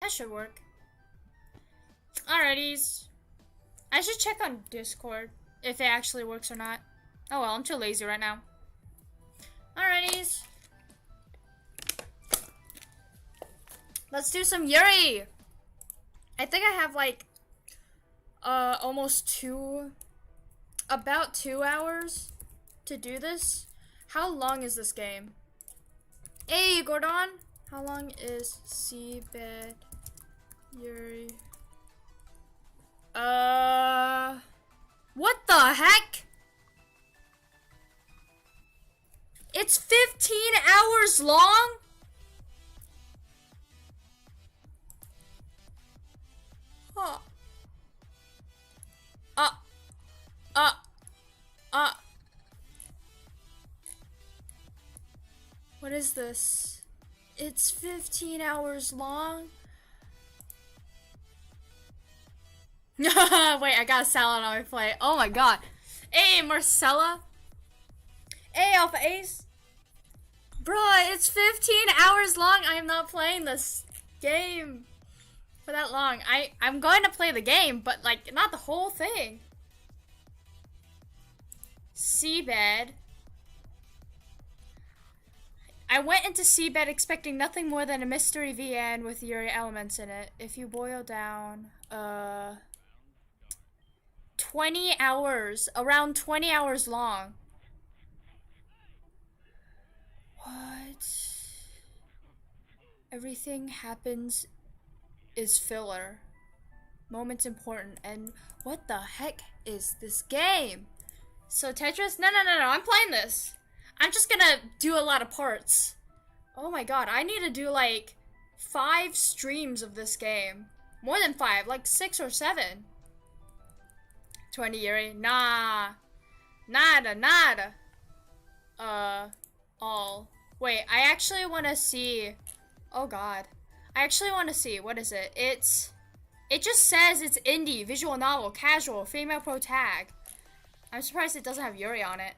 That should work. Alrighties. I should check on Discord if it actually works or not. Oh well, I'm too lazy right now. Alrighties. Let's do some Yuri! I think I have like almost about 2 hours to do this. How long is this game? Hey Gordon! How long is SeaBed Yuri? What the heck? It's 15 hours long? Huh. What is this? It's 15 hours long? Wait, I got a salad on my plate. Oh my god. Hey, Marcella. Hey, Alpha Ace. Bruh, it's 15 hours long. I am not playing this game for that long. I'm going to play the game, but like, not the whole thing. SeaBed. I went into SeaBed expecting nothing more than a mystery VN with Yuri elements in it. If you boil down, 20 hours, around 20 hours long. What? Everything happens is filler. Moments important, and what the heck is this game? So Tetris? No, I'm playing this. I'm just gonna do a lot of parts. Oh my god, I need to do like 5 streams of this game. More than 5, like 6 or 7. 20 Yuri? Nah. Nada. All. Wait, I actually want to see. Oh god. I actually want to see. What is it? It just says it's indie, visual novel, casual, female pro tag. I'm surprised it doesn't have Yuri on it.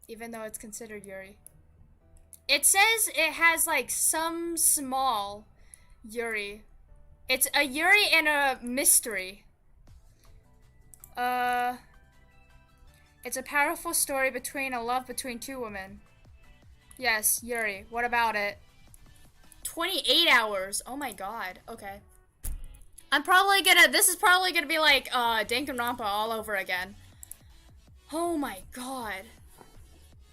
Even though it's considered Yuri. It says it has like some small Yuri. It's a Yuri and a mystery. It's a powerful story between a love between 2 women. Yes, Yuri. What about it? 28 hours. Oh my god. Okay. This is probably gonna be like, Danganronpa all over again. Oh my god.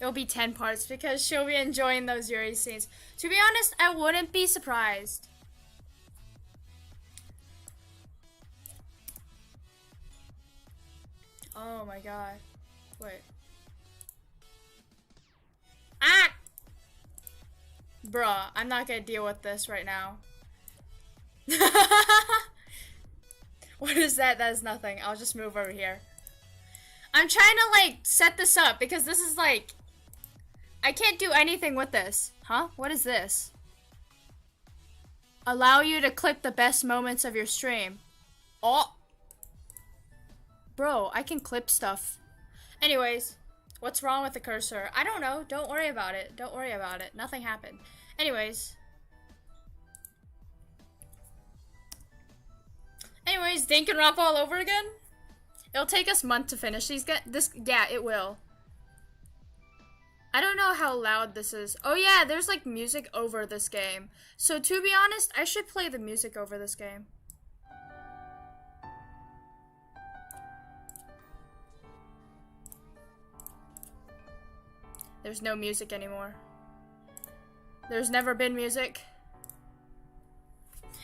It'll be 10 parts because she'll be enjoying those Yuri scenes. To be honest, I wouldn't be surprised. Oh my god. Wait. Ah! Bruh, I'm not gonna deal with this right now. What is that? That is nothing. I'll just move over here. I'm trying to like set this up because this is like, I can't do anything with this. Huh? What is this? Allow you to clip the best moments of your stream. Oh. Bro, I can clip stuff. Anyways, what's wrong with the cursor? I don't know. Don't worry about it. Don't worry about it. Nothing happened. Anyways, Danganronpa all over again? It'll take us a month to finish these. Yeah, it will. I don't know how loud this is. Oh yeah, there's like music over this game. So to be honest, I should play the music over this game. There's no music anymore. There's never been music.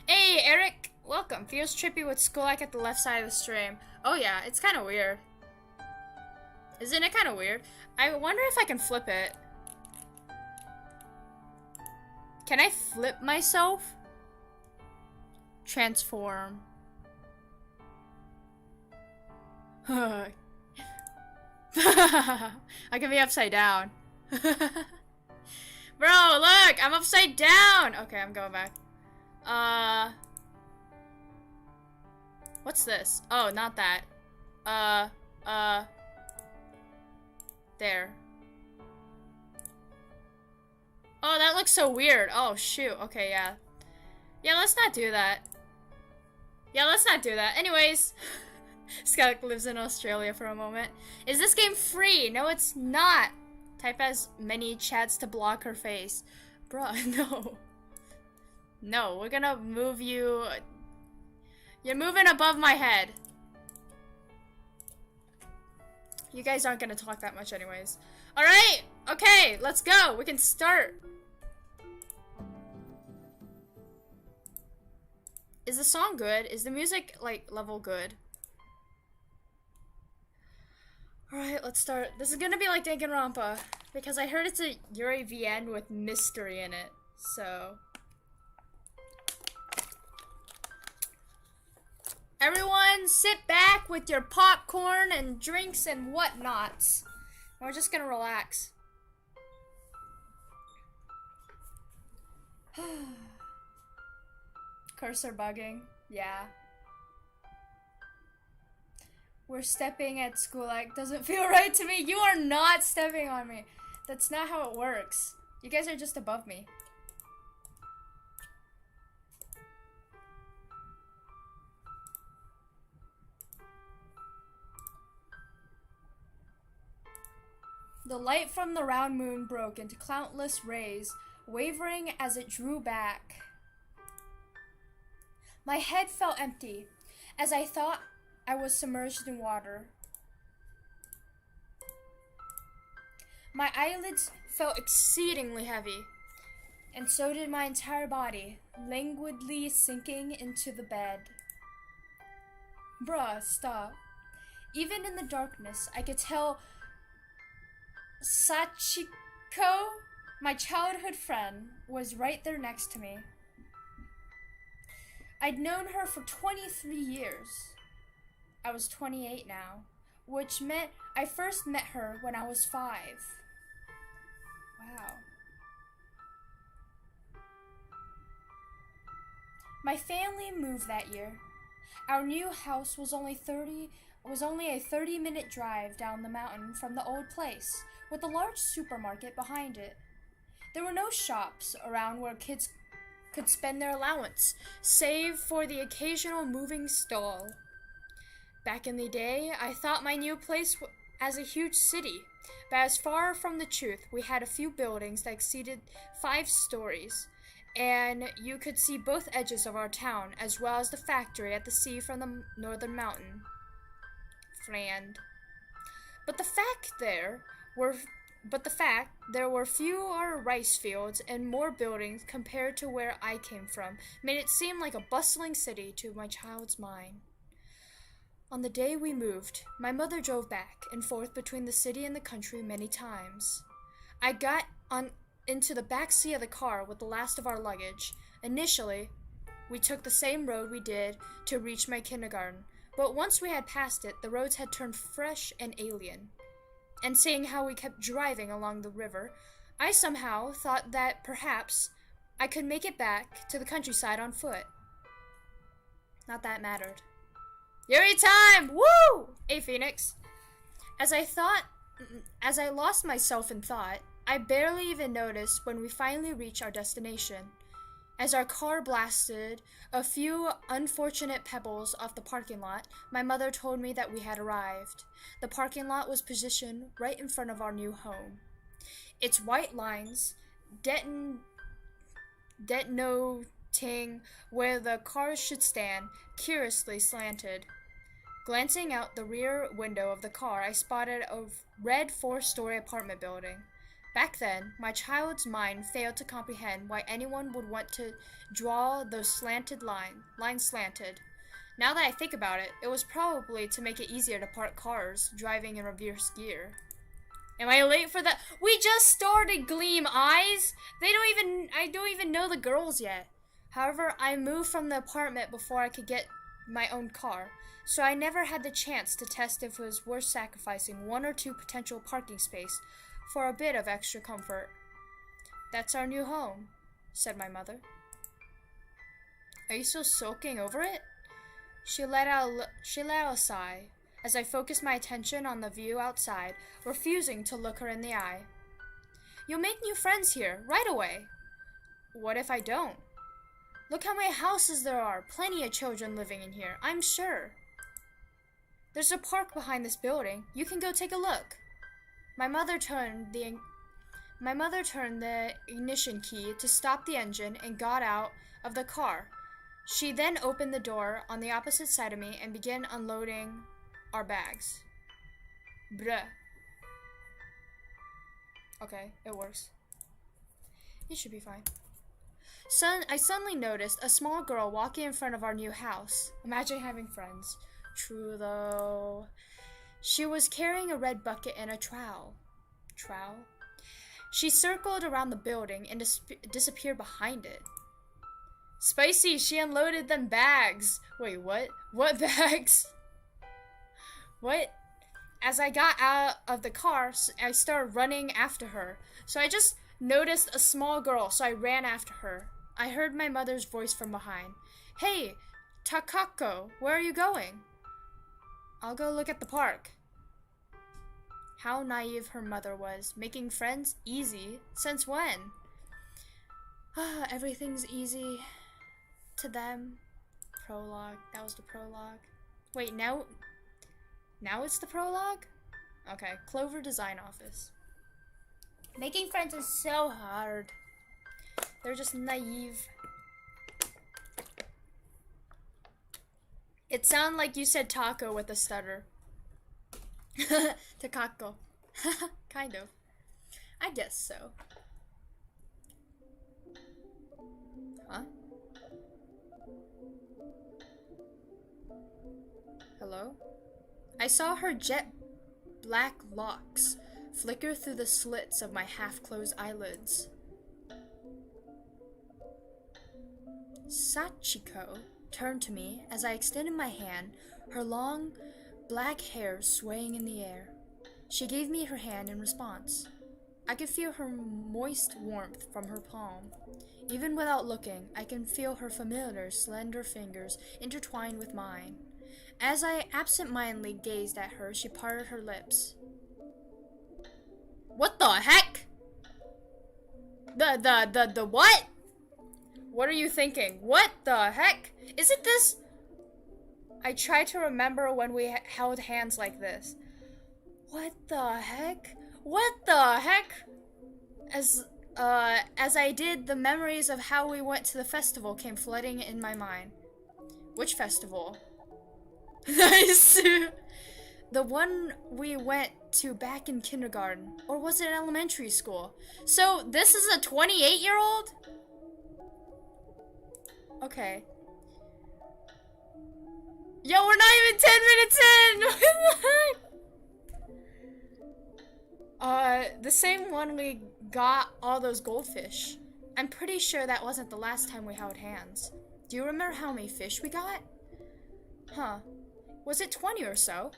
Hey, Eric! Welcome. Feels trippy with Skulak at the left side of the stream. Oh yeah, it's kind of weird. Isn't it kind of weird? I wonder if I can flip it. Can I flip myself? Transform. I can be upside down. Bro, look! I'm upside down! Okay, I'm going back. What's this? Oh, not that. There. Oh, that looks so weird. Oh, shoot. Okay, yeah. Yeah, let's not do that. Yeah, let's not do that. Anyways, Skylick lives in Australia for a moment. Is this game free? No, it's not. Type as many chats to block her face. Bruh, no. No, we're gonna move you. You're moving above my head. You guys aren't gonna talk that much anyways. Alright, okay, let's go. We can start. Is the song good? Is the music, like, level good? Alright, let's start. This is gonna be like Danganronpa, because I heard it's a YURIIII with mystery in it, so... Everyone, sit back with your popcorn and drinks and whatnots. We're just gonna relax. Cursor bugging. Yeah. We're stepping at school like doesn't feel right to me. You are not stepping on me. That's not how it works. You guys are just above me. The light from the round moon broke into countless rays, wavering as it drew back. My head felt empty, as I thought I was submerged in water. My eyelids felt exceedingly heavy, and so did my entire body, languidly sinking into the bed. Bruh, stop. Even in the darkness, I could tell Sachiko, my childhood friend, was right there next to me. I'd known her for 23 years. I was 28 now, which meant I first met her when I was 5. Wow. My family moved that year. Our new house was only a 30-minute drive down the mountain from the old place, with a large supermarket behind it. There were no shops around where kids could spend their allowance, save for the occasional moving stall. Back in the day, I thought my new place as a huge city, but as far from the truth, we had a few buildings that exceeded 5 stories, and you could see both edges of our town, as well as the factory at the sea from the northern mountain. Friend. But the fact there were fewer rice fields and more buildings compared to where I came from made it seem like a bustling city to my child's mind. On the day we moved, my mother drove back and forth between the city and the country many times. I got into the back seat of the car with the last of our luggage. Initially, we took the same road we did to reach my kindergarten, but once we had passed it, the roads had turned fresh and alien. And seeing how we kept driving along the river, I somehow thought that perhaps I could make it back to the countryside on foot. Not that it mattered. Yuri time! Woo! Hey, Phoenix. As I lost myself in thought, I barely even noticed when we finally reached our destination. As our car blasted a few unfortunate pebbles off the parking lot, my mother told me that we had arrived. The parking lot was positioned right in front of our new home. Its white lines denoting where the cars should stand, curiously slanted. Glancing out the rear window of the car, I spotted a red 4-story apartment building. Back then, my child's mind failed to comprehend why anyone would want to draw those slanted lines slanted. Now that I think about it, it was probably to make it easier to park cars driving in reverse gear. Am I late for that? We just started, Gleam Eyes! I don't even know the girls yet. However, I moved from the apartment before I could get my own car, so I never had the chance to test if it was worth sacrificing 1 or 2 potential parking spaces for a bit of extra comfort. That's our new home, said my mother. Are you still sulking over it? She let out a sigh as I focused my attention on the view outside, refusing to look her in the eye. You'll make new friends here, right away. What if I don't? Look how many houses there are. Plenty of children living in here, I'm sure. There's a park behind this building. You can go take a look. My mother turned the ignition key to stop the engine and got out of the car. She then opened the door on the opposite side of me and began unloading our bags. Bruh. Okay, it works. It should be fine. I suddenly noticed a small girl walking in front of our new house. Imagine having friends. True, though. She was carrying a red bucket and a trowel. Trowel? She circled around the building and disappeared behind it. Spicy, she unloaded them bags. Wait, what? What bags? What? As I got out of the car, I started running after her. So I just noticed a small girl, so I ran after her. I heard my mother's voice from behind. Hey, Takako, where are you going? I'll go look at the park. How naive her mother was. Making friends easy? Since when? Everything's easy to them. Prologue. That was the prologue. Wait, now it's the prologue? Okay, Clover Design Office. Making friends is so hard. They're just naive. It sounded like you said taco with a stutter. Takako. Kind of. I guess so. Huh? Hello? I saw her jet black locks flicker through the slits of my half-closed eyelids. Sachiko turned to me as I extended my hand, her long black hair swaying in the air. She gave me her hand in response. I could feel her moist warmth from her palm. Even without looking, I can feel her familiar, slender fingers intertwined with mine. As I absent-mindedly gazed at her, she parted her lips. What the heck? The what? What are you thinking? What the heck? Isn't this... I try to remember when we held hands like this. What the heck? What the heck? As I did, the memories of how we went to the festival came flooding in my mind. Which festival? Nice! The one we went to back in kindergarten. Or was it elementary school? So, this is a 28-year-old? Okay. Yo, we're not even 10 minutes in! The same one we got all those goldfish. I'm pretty sure that wasn't the last time we held hands. Do you remember how many fish we got? Huh. Was it 20 or so?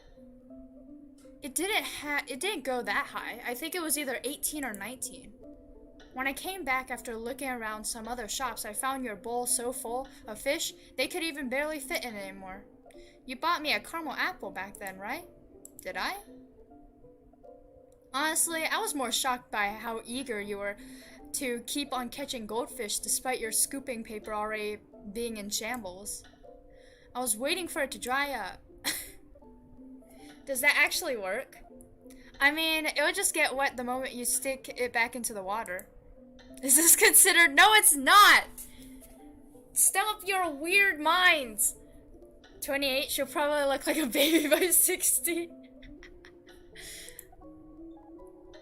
It didn't go that high. I think it was either 18 or 19. When I came back after looking around some other shops, I found your bowl so full of fish, they could even barely fit in it anymore. You bought me a caramel apple back then, right? Did I? Honestly, I was more shocked by how eager you were to keep on catching goldfish despite your scooping paper already being in shambles. I was waiting for it to dry up. Does that actually work? I mean, it would just get wet the moment you stick it back into the water. Is this considered? No, it's not! Stop your weird minds! 28, she'll probably look like a baby by 60.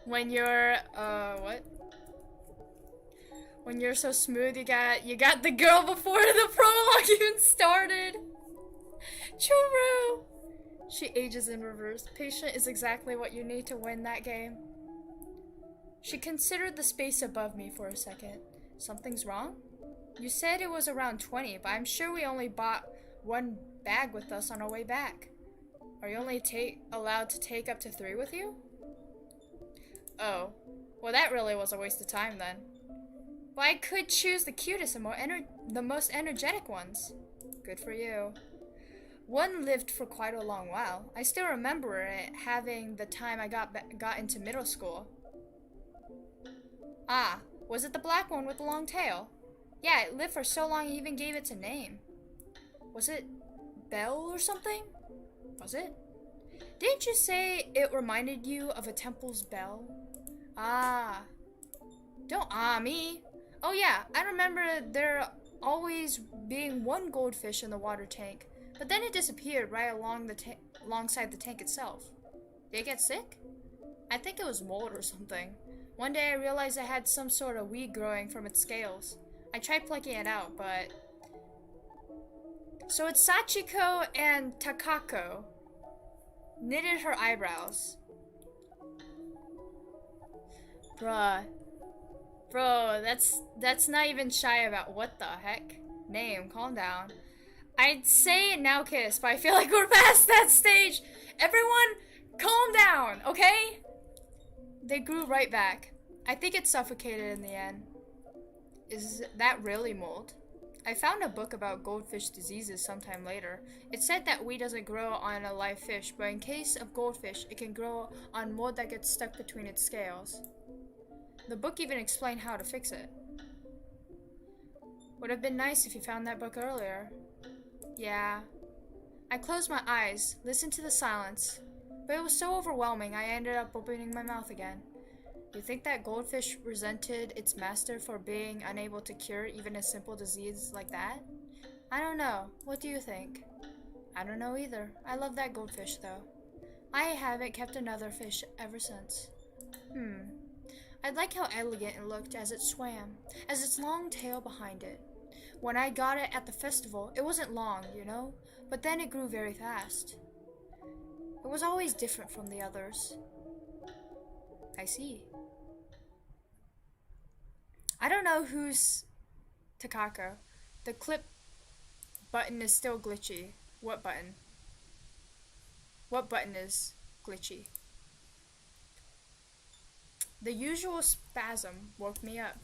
When you're, what? When you're so smooth, you got the girl before the prologue even started. Churu! She ages in reverse. Patient is exactly what you need to win that game. She considered the space above me for a second. Something's wrong? You said it was around 20, but I'm sure we only bought one bag with us on our way back. Are you only allowed to take up to 3 with you? Oh. Well, that really was a waste of time then. Well, I could choose the cutest and the most energetic ones. Good for you. One lived for quite a long while. I still remember it having the time I got into middle school. Ah, was it the black one with the long tail? Yeah, it lived for so long he even gave it a name. Was it Bell or something? Was it? Didn't you say it reminded you of a temple's bell? Ah. Don't me. Oh yeah, I remember there always being one goldfish in the water tank, but then it disappeared right alongside the tank itself. Did it get sick? I think it was mold or something. One day I realized it had some sort of weed growing from its scales. I tried plucking it out, but... So it's Sachiko and Takako. Knitted her eyebrows. Bruh. Bro, that's not even shy about what the heck? Name, calm down. I'd say now kiss, but I feel like we're past that stage. Everyone, calm down, okay? They grew right back. I think it suffocated in the end. Is that really mold? I found a book about goldfish diseases sometime later. It said that weed doesn't grow on a live fish, but in case of goldfish, it can grow on mold that gets stuck between its scales. The book even explained how to fix it. Would have been nice if you found that book earlier. Yeah. I closed my eyes, listened to the silence, but it was so overwhelming I ended up opening my mouth again. You think that goldfish resented its master for being unable to cure even a simple disease like that? I don't know. What do you think? I don't know either. I love that goldfish though. I haven't kept another fish ever since. I like how elegant it looked as it swam, as its long tail behind it. When I got it at the festival, it wasn't long, you know, but then it grew very fast. It was always different from the others. I see. I don't know who's Takako. The clip button is still glitchy. What button? What button is glitchy? The usual spasm woke me up.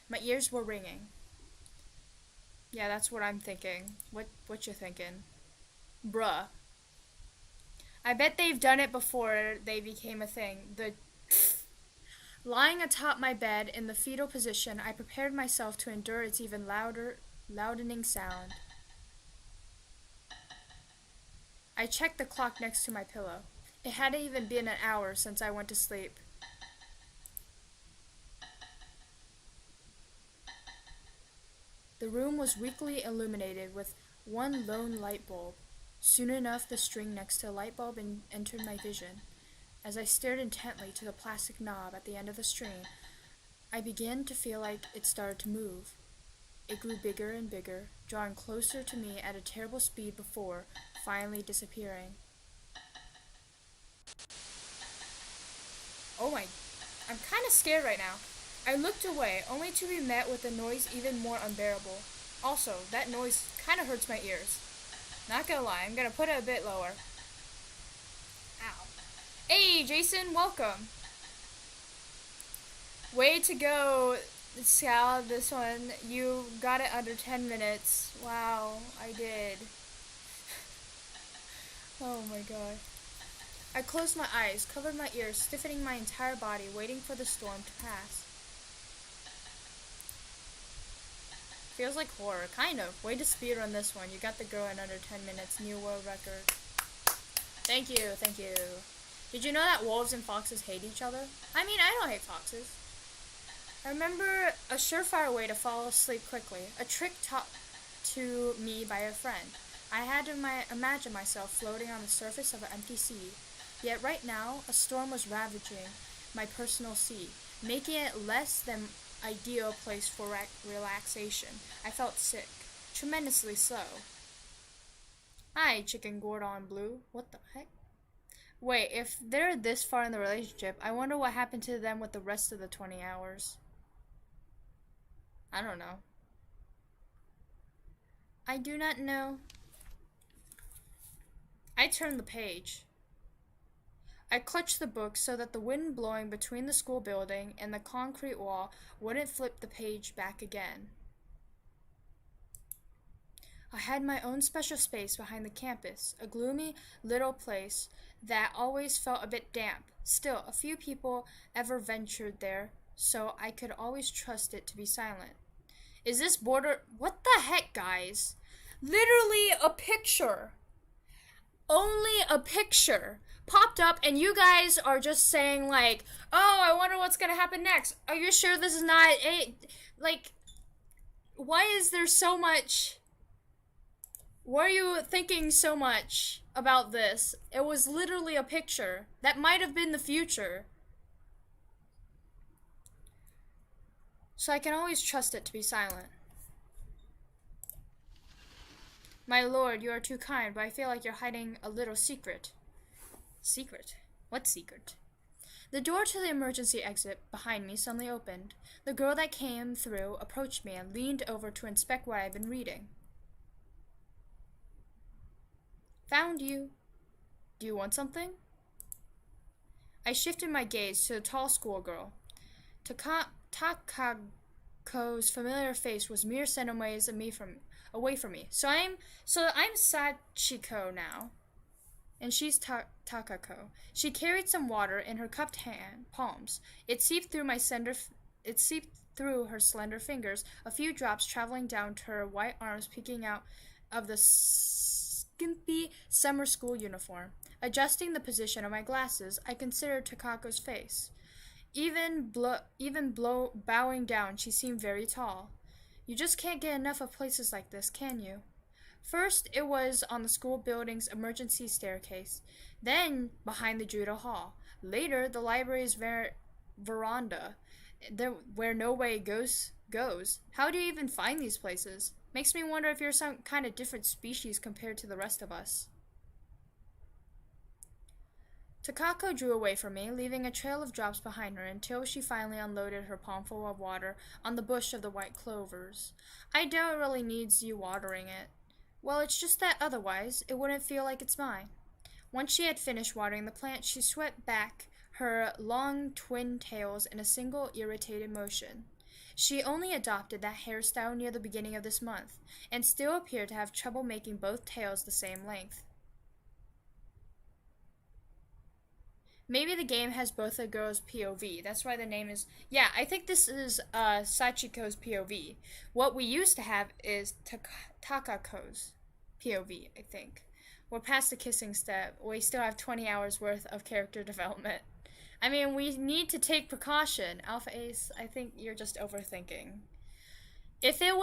My ears were ringing. Yeah, that's what I'm thinking. What you thinking? Bruh. I bet they've done it before they became a thing. Lying atop my bed in the fetal position, I prepared myself to endure its even loudening sound. I checked the clock next to my pillow. It hadn't even been an hour since I went to sleep. The room was weakly illuminated with one lone light bulb. Soon enough, the string next to the light bulb entered my vision. As I stared intently to the plastic knob at the end of the string, I began to feel like it started to move. It grew bigger and bigger, drawing closer to me at a terrible speed before finally disappearing. Oh my, I'm kind of scared right now. I looked away, only to be met with a noise even more unbearable. Also, that noise kind of hurts my ears. Not gonna lie, I'm gonna put it a bit lower. Ow. Hey, Jason, welcome. Way to go, Sal, this one. You got it under 10 minutes. Wow, I did. Oh my god. I closed my eyes, covered my ears, stiffening my entire body, waiting for the storm to pass. Feels like horror, kind of. Way to speedrun this one. You got the girl in under 10 minutes, new world record. Thank you, thank you. Did you know that wolves and foxes hate each other? I mean, I don't hate foxes. I remember a surefire way to fall asleep quickly, a trick taught to me by a friend. I had to imagine myself floating on the surface of an empty sea. Yet right now, a storm was ravaging my personal sea, making it less than ideal place for relaxation. I felt sick, tremendously so. Hi, Chicken Gordon Blue. What the heck? Wait, if they're this far in the relationship, I wonder what happened to them with the rest of the 20 hours. I don't know. I do not know. I turned the page. I clutched the book so that the wind blowing between the school building and the concrete wall wouldn't flip the page back again. I had my own special space behind the campus, a gloomy little place that always felt a bit damp. Still, a few people ever ventured there, so I could always trust it to be silent. Is this border? What the heck, guys? Literally a picture. Only a picture popped up, and you guys are just saying, like, oh, I wonder what's gonna happen next. Are you sure this is not a. Like, why is there so much. Why are you thinking so much about this? It was literally a picture. That might have been the future. So I can always trust it to be silent. My lord, you are too kind, but I feel like you're hiding a little secret. Secret? What secret? The door to the emergency exit behind me suddenly opened. The girl that came through approached me and leaned over to inspect what I had been reading. Found you. Do you want something? I shifted my gaze to the tall schoolgirl. Takako's familiar face was mere centimeters away from me. So I'm Sachiko now, and she's Takako. She carried some water in her cupped palms. It seeped through her slender fingers, a few drops traveling down to her white arms peeking out of the skimpy summer school uniform. Adjusting the position of my glasses, I considered Takako's face. Even bowing down, she seemed very tall. You just can't get enough of places like this, can you? First, it was on the school building's emergency staircase, then behind the judo hall. Later, the library's veranda, where no way goes. How do you even find these places? Makes me wonder if you're some kind of different species compared to the rest of us. Takako drew away from me, leaving a trail of drops behind her until she finally unloaded her palmful of water on the bush of the white clovers. I doubt it really needs you watering it. Well, it's just that otherwise, it wouldn't feel like it's mine. Once she had finished watering the plant, she swept back her long twin tails in a single irritated motion. She only adopted that hairstyle near the beginning of this month, and still appeared to have trouble making both tails the same length. Maybe the game has both a girl's POV. That's why the name is... Yeah, I think this is Sachiko's POV. What we used to have is Takako's POV, I think. We're past the kissing step. We still have 20 hours worth of character development. I mean, we need to take precaution. Alpha Ace, I think you're just overthinking. If it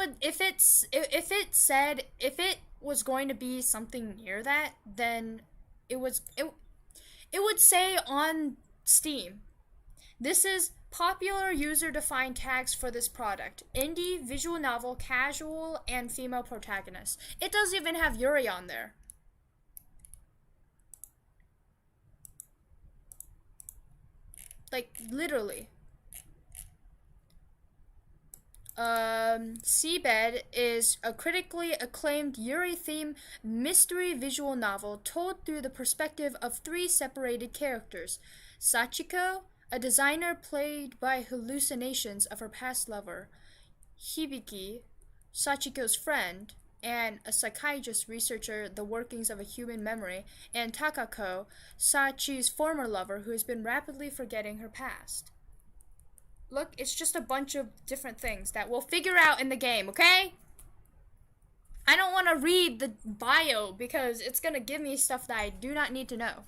was going to be something near that, then it would say on Steam, this is popular user-defined tags for this product. Indie, visual novel, casual, and female protagonist. It doesn't even have Yuri on there. Like, literally. SeaBed is a critically acclaimed Yuri-themed mystery visual novel told through the perspective of three separated characters. Sachiko, a designer plagued by hallucinations of her past lover. Hibiki, Sachiko's friend, and a psychiatrist researcher the workings of a human memory, and Takako, Sachi's former lover who has been rapidly forgetting her past. Look, it's just a bunch of different things that we'll figure out in the game, okay? I don't want to read the bio because it's going to give me stuff that I do not need to know.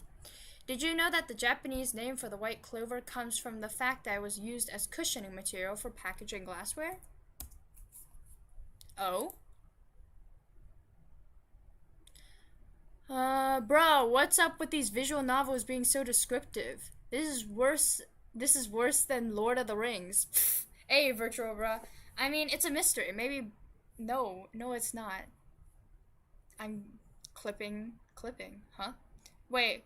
Did you know that the Japanese name for the white clover comes from the fact that it was used as cushioning material for packaging glassware? Oh? Bro, what's up with these visual novels being so descriptive? This is worse than Lord of the Rings. Hey, Virtual Bra. I mean, it's a mystery. Maybe... No, it's not. I'm clipping, huh? Wait,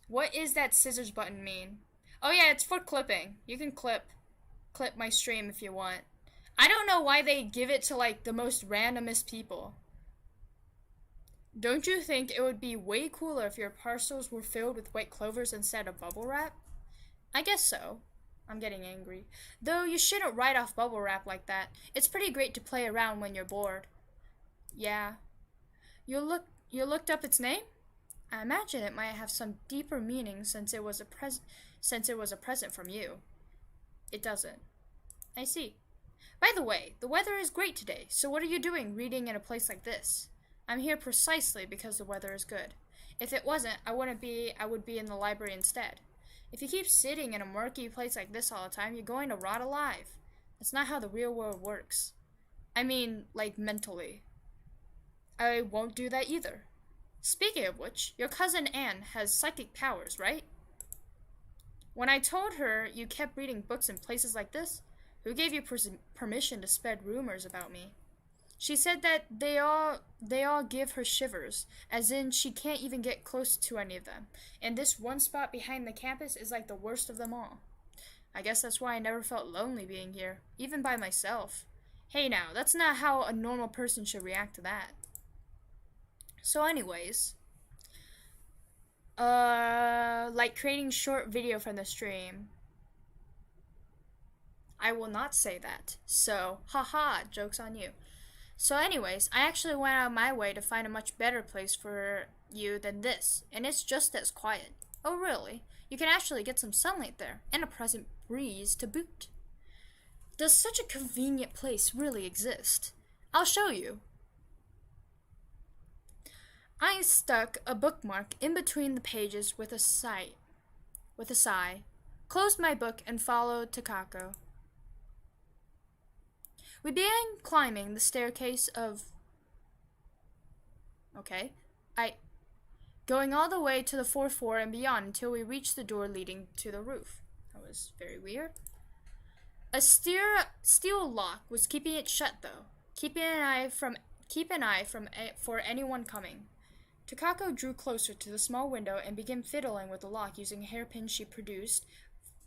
what is that scissors button mean? Oh yeah, it's for clipping. You can clip my stream if you want. I don't know why they give it to, like, the most randomest people. Don't you think it would be way cooler if your parcels were filled with white clovers instead of bubble wrap? I guess so. I'm getting angry. Though you shouldn't write off bubble wrap like that. It's pretty great to play around when you're bored. Yeah. You looked up its name? I imagine it might have some deeper meaning since it was a present from you. It doesn't. I see. By the way, the weather is great today, so what are you doing reading in a place like this? I'm here precisely because the weather is good. If it wasn't, I would be in the library instead. If you keep sitting in a murky place like this all the time, you're going to rot alive. That's not how the real world works. I mean, like, mentally. I won't do that either. Speaking of which, your cousin Anne has psychic powers, right? When I told her you kept reading books in places like this, who gave you permission to spread rumors about me? She said that they all give her shivers, as in she can't even get close to any of them, and this one spot behind the campus is like the worst of them all. I guess that's why I never felt lonely being here, even by myself. Hey now, that's not how a normal person should react to that. So anyways, like creating short video from the stream. I will not say that. So, haha, joke's on you. So anyways, I actually went out of my way to find a much better place for you than this, and it's just as quiet. Oh really? You can actually get some sunlight there, and a pleasant breeze to boot. Does such a convenient place really exist? I'll show you. I stuck a bookmark in between the pages with a sigh, closed my book, and followed Takako. We began climbing the staircase going all the way to the fourth floor and beyond until we reached the door leading to the roof. That was very weird. A steel lock was keeping it shut, though. Keep an eye for anyone coming. Takako drew closer to the small window and began fiddling with the lock using a hairpin she produced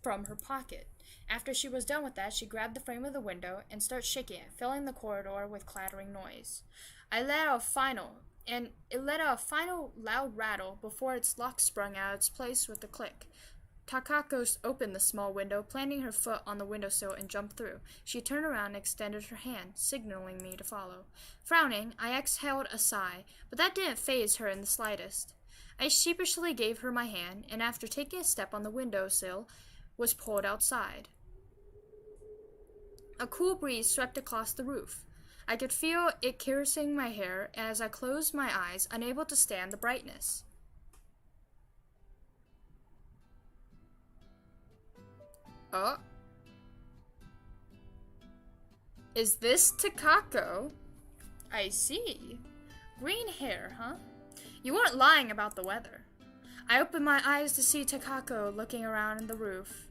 from her pocket. After she was done with that, she grabbed the frame of the window and started shaking it, filling the corridor with clattering noise. It let out a final loud rattle before its lock sprung out of its place with a click. Takako opened the small window, planting her foot on the windowsill, and jumped through. She turned around and extended her hand, signaling me to follow. Frowning, I exhaled a sigh, but that didn't faze her in the slightest. I sheepishly gave her my hand, and after taking a step on the windowsill, was pulled outside. A cool breeze swept across the roof. I could feel it caressing my hair as I closed my eyes, unable to stand the brightness. Oh. Is this Takako? I see. Green hair, huh? You weren't lying about the weather. I opened my eyes to see Takako looking around the roof.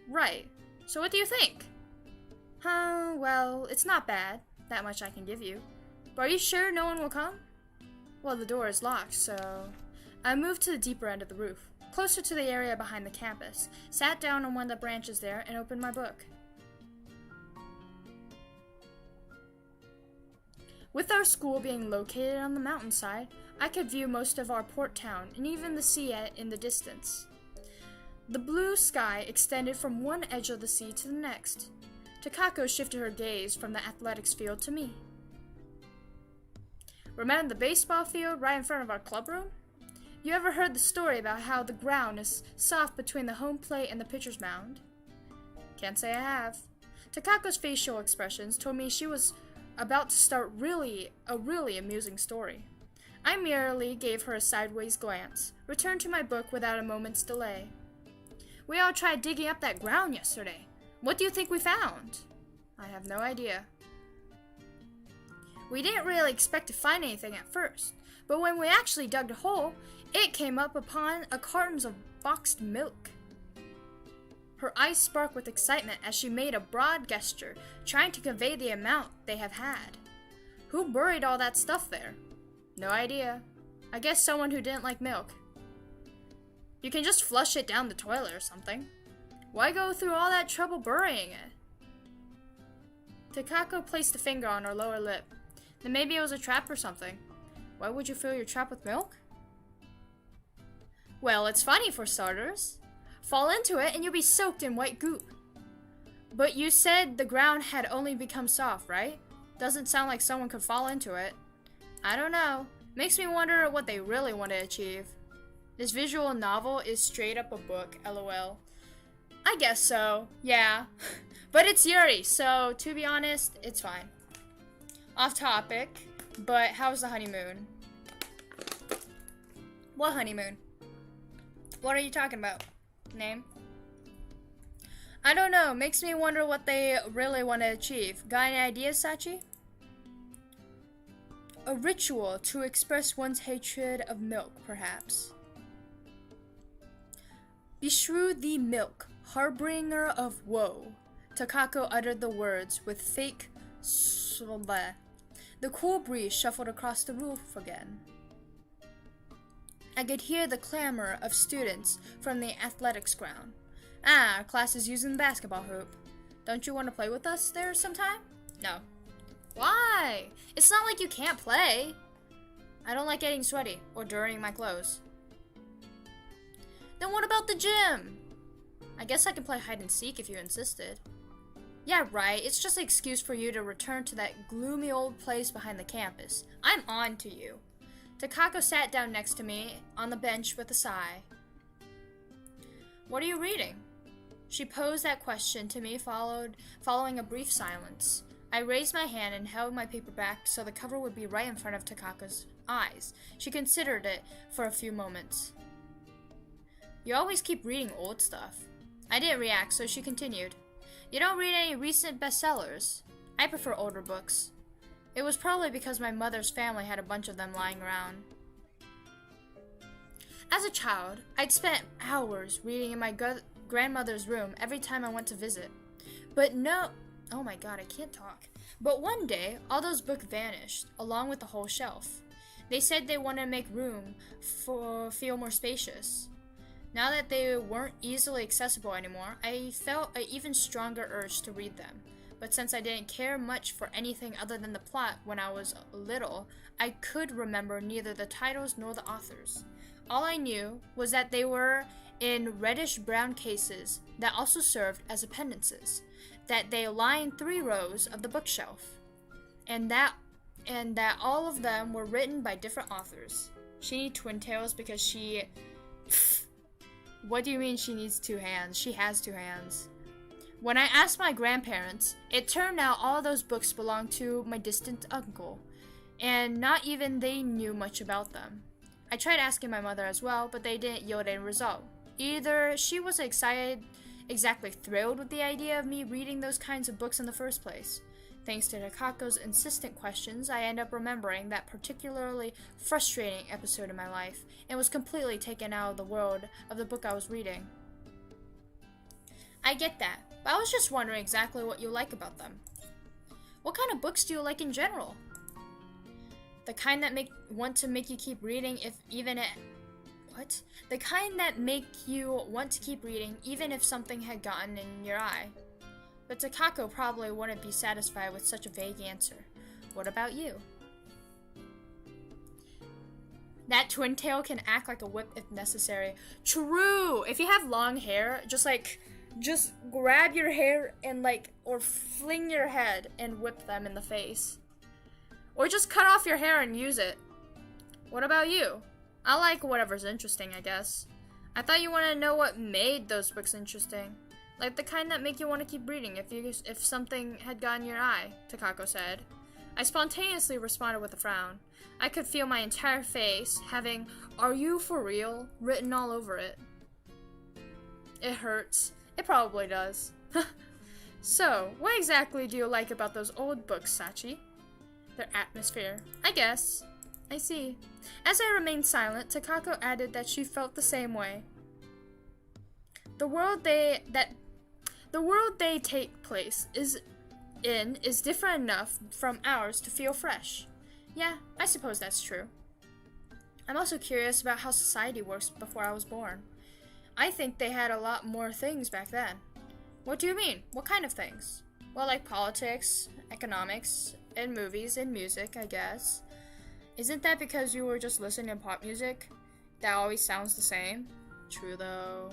Right. So what do you think? Well, it's not bad. That much I can give you. But are you sure no one will come? Well, the door is locked, so... I moved to the deeper end of the roof, closer to the area behind the campus, sat down on one of the branches there, and opened my book. With our school being located on the mountainside, I could view most of our port town and even the sea in the distance. The blue sky extended from one edge of the sea to the next. Takako shifted her gaze from the athletics field to me. Remember the baseball field right in front of our clubroom? You ever heard the story about how the ground is soft between the home plate and the pitcher's mound? Can't say I have. Takako's facial expressions told me she was about to start a really amusing story. I merely gave her a sideways glance, returned to my book without a moment's delay. We all tried digging up that ground yesterday. What do you think we found? I have no idea. We didn't really expect to find anything at first, but when we actually dug the hole, it came up upon a carton of boxed milk. Her eyes sparkled with excitement as she made a broad gesture, trying to convey the amount they have had. Who buried all that stuff there? No idea. I guess someone who didn't like milk. You can just flush it down the toilet or something. Why go through all that trouble burying it? Takako placed a finger on her lower lip. Then maybe it was a trap or something. Why would you fill your trap with milk? Well, it's funny for starters. Fall into it and you'll be soaked in white goop. But you said the ground had only become soft, right? Doesn't sound like someone could fall into it. I don't know. Makes me wonder what they really want to achieve. This visual novel is straight up a book, lol. I guess so, yeah. But it's Yuri, so to be honest, it's fine. Off topic, but how's the honeymoon? What honeymoon? What are you talking about? Name? I don't know, makes me wonder what they really want to achieve. Got any ideas, Sachi? A ritual to express one's hatred of milk, perhaps. Beshrew thee milk, harbinger of woe. Takako uttered the words with fake slur. The cool breeze shuffled across the roof again. I could hear the clamor of students from the athletics ground. Ah, class is using the basketball hoop. Don't you want to play with us there sometime? No. Why? It's not like you can't play. I don't like getting sweaty or dirtying my clothes. Then what about the gym? I guess I can play hide and seek if you insisted. Yeah, right. It's just an excuse for you to return to that gloomy old place behind the campus. I'm on to you. Takako sat down next to me on the bench with a sigh. What are you reading? She posed that question to me, following a brief silence. I raised my hand and held my paper back so the cover would be right in front of Takako's eyes. She considered it for a few moments. You always keep reading old stuff. I didn't react, so she continued. You don't read any recent bestsellers. I prefer older books. It was probably because my mother's family had a bunch of them lying around. As a child, I'd spent hours reading in my grandmother's room every time I went to visit. Oh my god, I can't talk. But one day, all those books vanished, along with the whole shelf. They said they wanted to make room feel more spacious. Now that they weren't easily accessible anymore, I felt an even stronger urge to read them. But since I didn't care much for anything other than the plot when I was little, I could remember neither the titles nor the authors. All I knew was that they were in reddish-brown cases that also served as appendices, that they lined 3 rows of the bookshelf, and that all of them were written by different authors. She needs twin tails because she... What do you mean she needs 2 hands? She has 2 hands. When I asked my grandparents, it turned out all those books belonged to my distant uncle, and not even they knew much about them. I tried asking my mother as well, but they didn't yield any result. Either she was exactly thrilled with the idea of me reading those kinds of books in the first place. Thanks to Takako's insistent questions, I end up remembering that particularly frustrating episode in my life, and was completely taken out of the world of the book I was reading. I get that, but I was just wondering exactly what you like about them. What kind of books do you like in general? The kind that want to make you keep reading The kind that make you want to keep reading even if something had gotten in your eye. But Takako probably wouldn't be satisfied with such a vague answer. What about you? That twin tail can act like a whip if necessary. True! If you have long hair, just grab your hair and or fling your head and whip them in the face. Or just cut off your hair and use it. What about you? I like whatever's interesting, I guess. I thought you wanted to know what made those books interesting. Like the kind that make you want to keep reading if something had gotten your eye, Takako said. I spontaneously responded with a frown. I could feel my entire face having, "Are you for real?" written all over it. It hurts. It probably does. So, what exactly do you like about those old books, Sachi? Their atmosphere, I guess. I see. As I remained silent, Takako added that she felt the same way. The world they take place is different enough from ours to feel fresh. Yeah, I suppose that's true. I'm also curious about how society works before I was born. I think they had a lot more things back then. What do you mean? What kind of things? Well, like politics, economics, and movies and music, I guess. Isn't that because you were just listening to pop music? That always sounds the same? True though.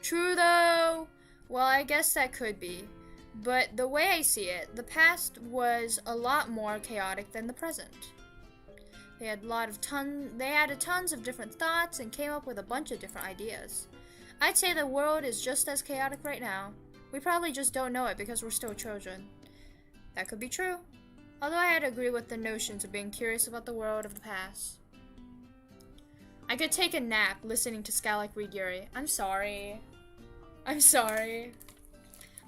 True though! Well, I guess that could be. But the way I see it, the past was a lot more chaotic than the present. They had tons of different thoughts and came up with a bunch of different ideas. I'd say the world is just as chaotic right now. We probably just don't know it because we're still children. That could be true. Although I had to agree with the notions of being curious about the world of the past. I could take a nap listening to Skylark read Yuri. I'm sorry. I'm sorry.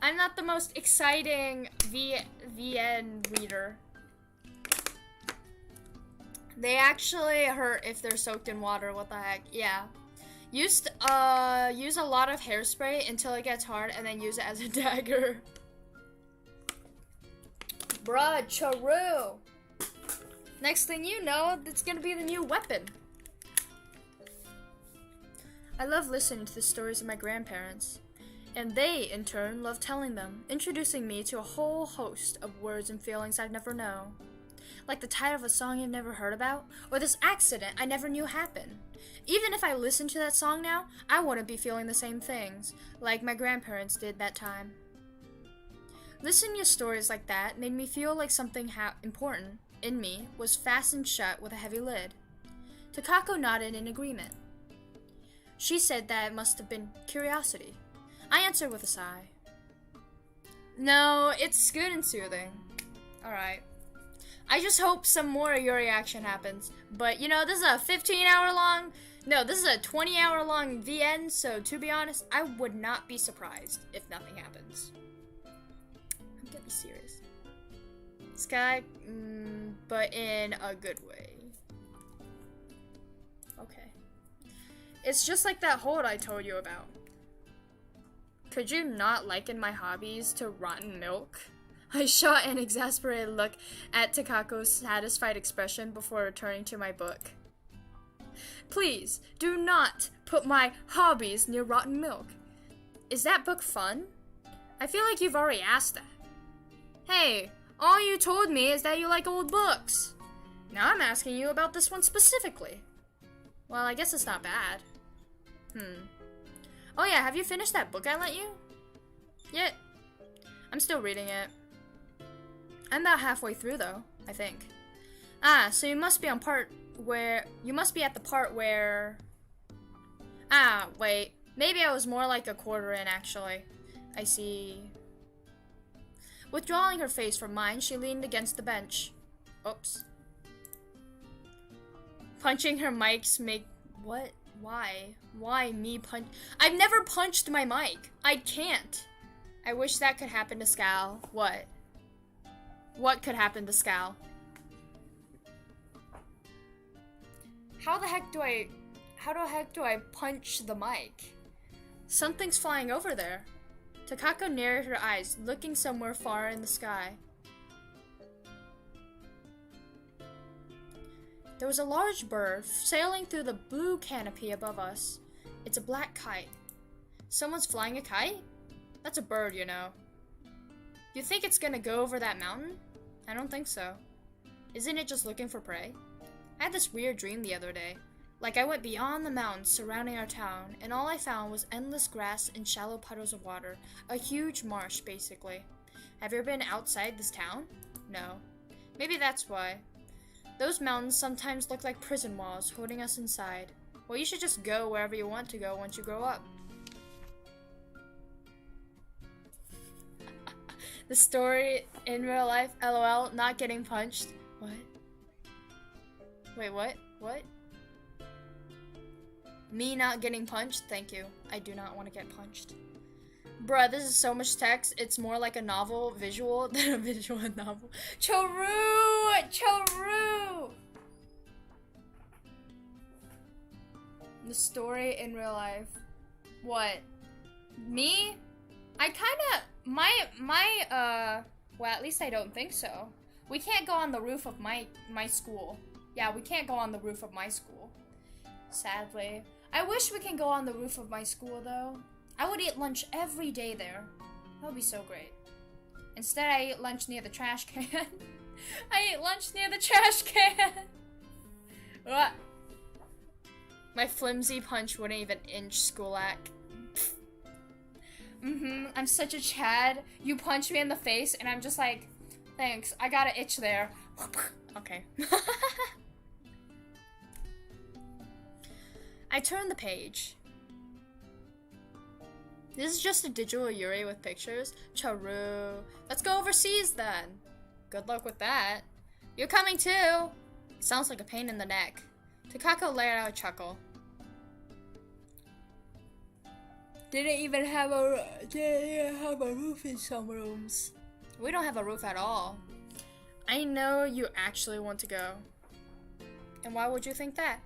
I'm not the most exciting VN reader. They actually hurt if they're soaked in water. What the heck? Yeah. Use a lot of hairspray until it gets hard and then use it as a dagger. Bruh, Charu. Next thing you know, it's gonna be the new weapon. I love listening to the stories of my grandparents. And they, in turn, love telling them, introducing me to a whole host of words and feelings I'd never know. Like the title of a song you've never heard about, or this accident I never knew happened. Even if I listened to that song now, I wouldn't be feeling the same things, like my grandparents did that time. Listening to stories like that made me feel like something important in me was fastened shut with a heavy lid. Takako nodded in agreement. She said that it must have been curiosity. I answered with a sigh. No, it's good and soothing. Alright. I just hope some more Yuri action happens. But, you know, this is a 15-hour long... No, this is a 20-hour long VN, so to be honest, I would not be surprised if nothing happens. I'm getting serious. Sky, but in a good way. Okay. It's just like that hold I told you about. Could you not liken my hobbies to rotten milk? I shot an exasperated look at Takako's satisfied expression before returning to my book. Please, do not put my hobbies near rotten milk. Is that book fun? I feel like you've already asked that. Hey, all you told me is that you like old books. Now I'm asking you about this one specifically. Well, I guess it's not bad. Oh yeah, have you finished that book I lent you? Yeah. I'm still reading it. I'm about halfway through though, I think. Ah, so you must be at the part where... Ah, wait. Maybe I was more like a quarter in, actually. I see. Withdrawing her face from mine, she leaned against the bench. Oops. Punching her mics make... What? Why? Why me punch? I've never punched my mic. I can't. I wish that could happen to Scal. What? What could happen to Scal? How the heck do I punch the mic? Something's flying over there. Takako narrowed her eyes, looking somewhere far in the sky. There was a large bird sailing through the blue canopy above us. It's a black kite. Someone's flying a kite? That's a bird, you know. You think it's gonna go over that mountain? I don't think so. Isn't it just looking for prey? I had this weird dream the other day. Like I went beyond the mountains surrounding our town, and all I found was endless grass and shallow puddles of water. A huge marsh, basically. Have you ever been outside this town? No. Maybe that's why. Those mountains sometimes look like prison walls holding us inside. Well, you should just go wherever you want to go once you grow up. The story in real life, LOL, not getting punched. What? Wait, what? What? Me not getting punched? Thank you. I do not want to get punched. Bruh, this is so much text. It's more like a novel visual than a visual novel. Choru! Choru! The story in real life. What? Me? I kinda... well, at least I don't think so. We can't go on the roof of my school. Yeah, we can't go on the roof of my school. Sadly. I wish we can go on the roof of my school, though. I would eat lunch every day there. That would be so great. Instead, I ate lunch near the trash can. I ate lunch near the trash can! What? My flimsy punch wouldn't even inch Skulak. I'm such a Chad. You punch me in the face, and I'm just like, thanks, I got an itch there. Okay. I turned the page. This is just a digital Yuri with pictures. Charu. Let's go overseas then. Good luck with that. You're coming too. Sounds like a pain in the neck. Takako let out a chuckle. Didn't even have a roof in some rooms. We don't have a roof at all. I know you actually want to go. And why would you think that?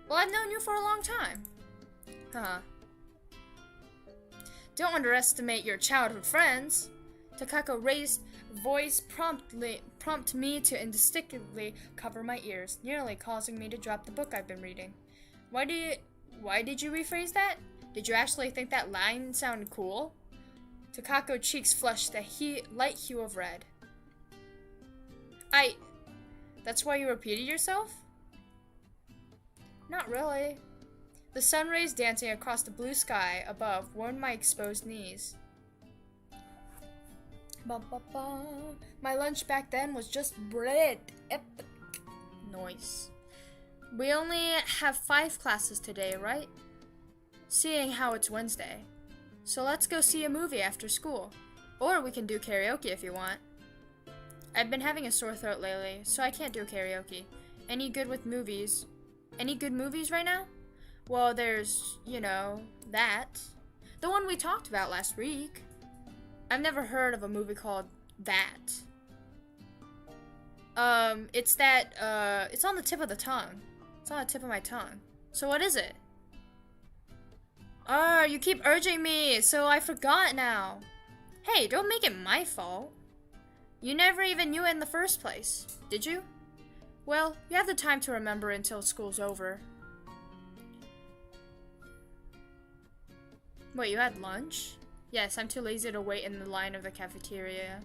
Well, I've known you for a long time. Huh. Don't underestimate your childhood friends. Takako raised voice prompt me to indistinctly cover my ears, nearly causing me to drop the book I've been reading. Why did you rephrase that? Did you actually think that line sounded cool? Takako cheeks flushed a light hue of red. That's why you repeated yourself? Not really. The sun rays dancing across the blue sky above warmed my exposed knees. Ba, ba, ba. My lunch back then was just bread. Epic. Noise. We only have 5 classes today, right? Seeing how it's Wednesday. So let's go see a movie after school. Or we can do karaoke if you want. I've been having a sore throat lately, so I can't do karaoke. Any good movies right now? Well, there's, that. The one we talked about last week. I've never heard of a movie called That. It's on the tip of the tongue. It's on the tip of my tongue. So what is it? Oh, you keep urging me, so I forgot now. Hey, don't make it my fault. You never even knew it in the first place, did you? Well, you have the time to remember until school's over. Wait, you had lunch? Yes, I'm too lazy to wait in the line of the cafeteria.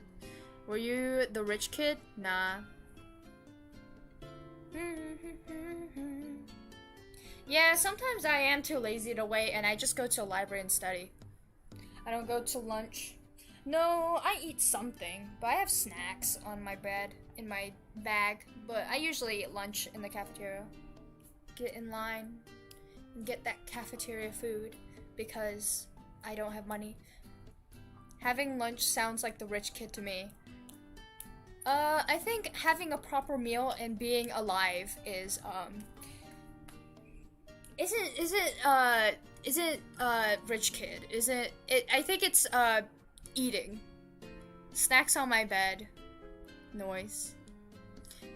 Were you the rich kid? Nah. Yeah, sometimes I am too lazy to wait and I just go to the library and study. I don't go to lunch. No, I eat something, but I have snacks on my bed, in my bag, but I usually eat lunch in the cafeteria. Get in line and get that cafeteria food because I don't have money. Having lunch sounds like the rich kid to me. I think having a proper meal and being alive is, isn't rich kid. I think it's, eating. Snacks on my bed. Noise.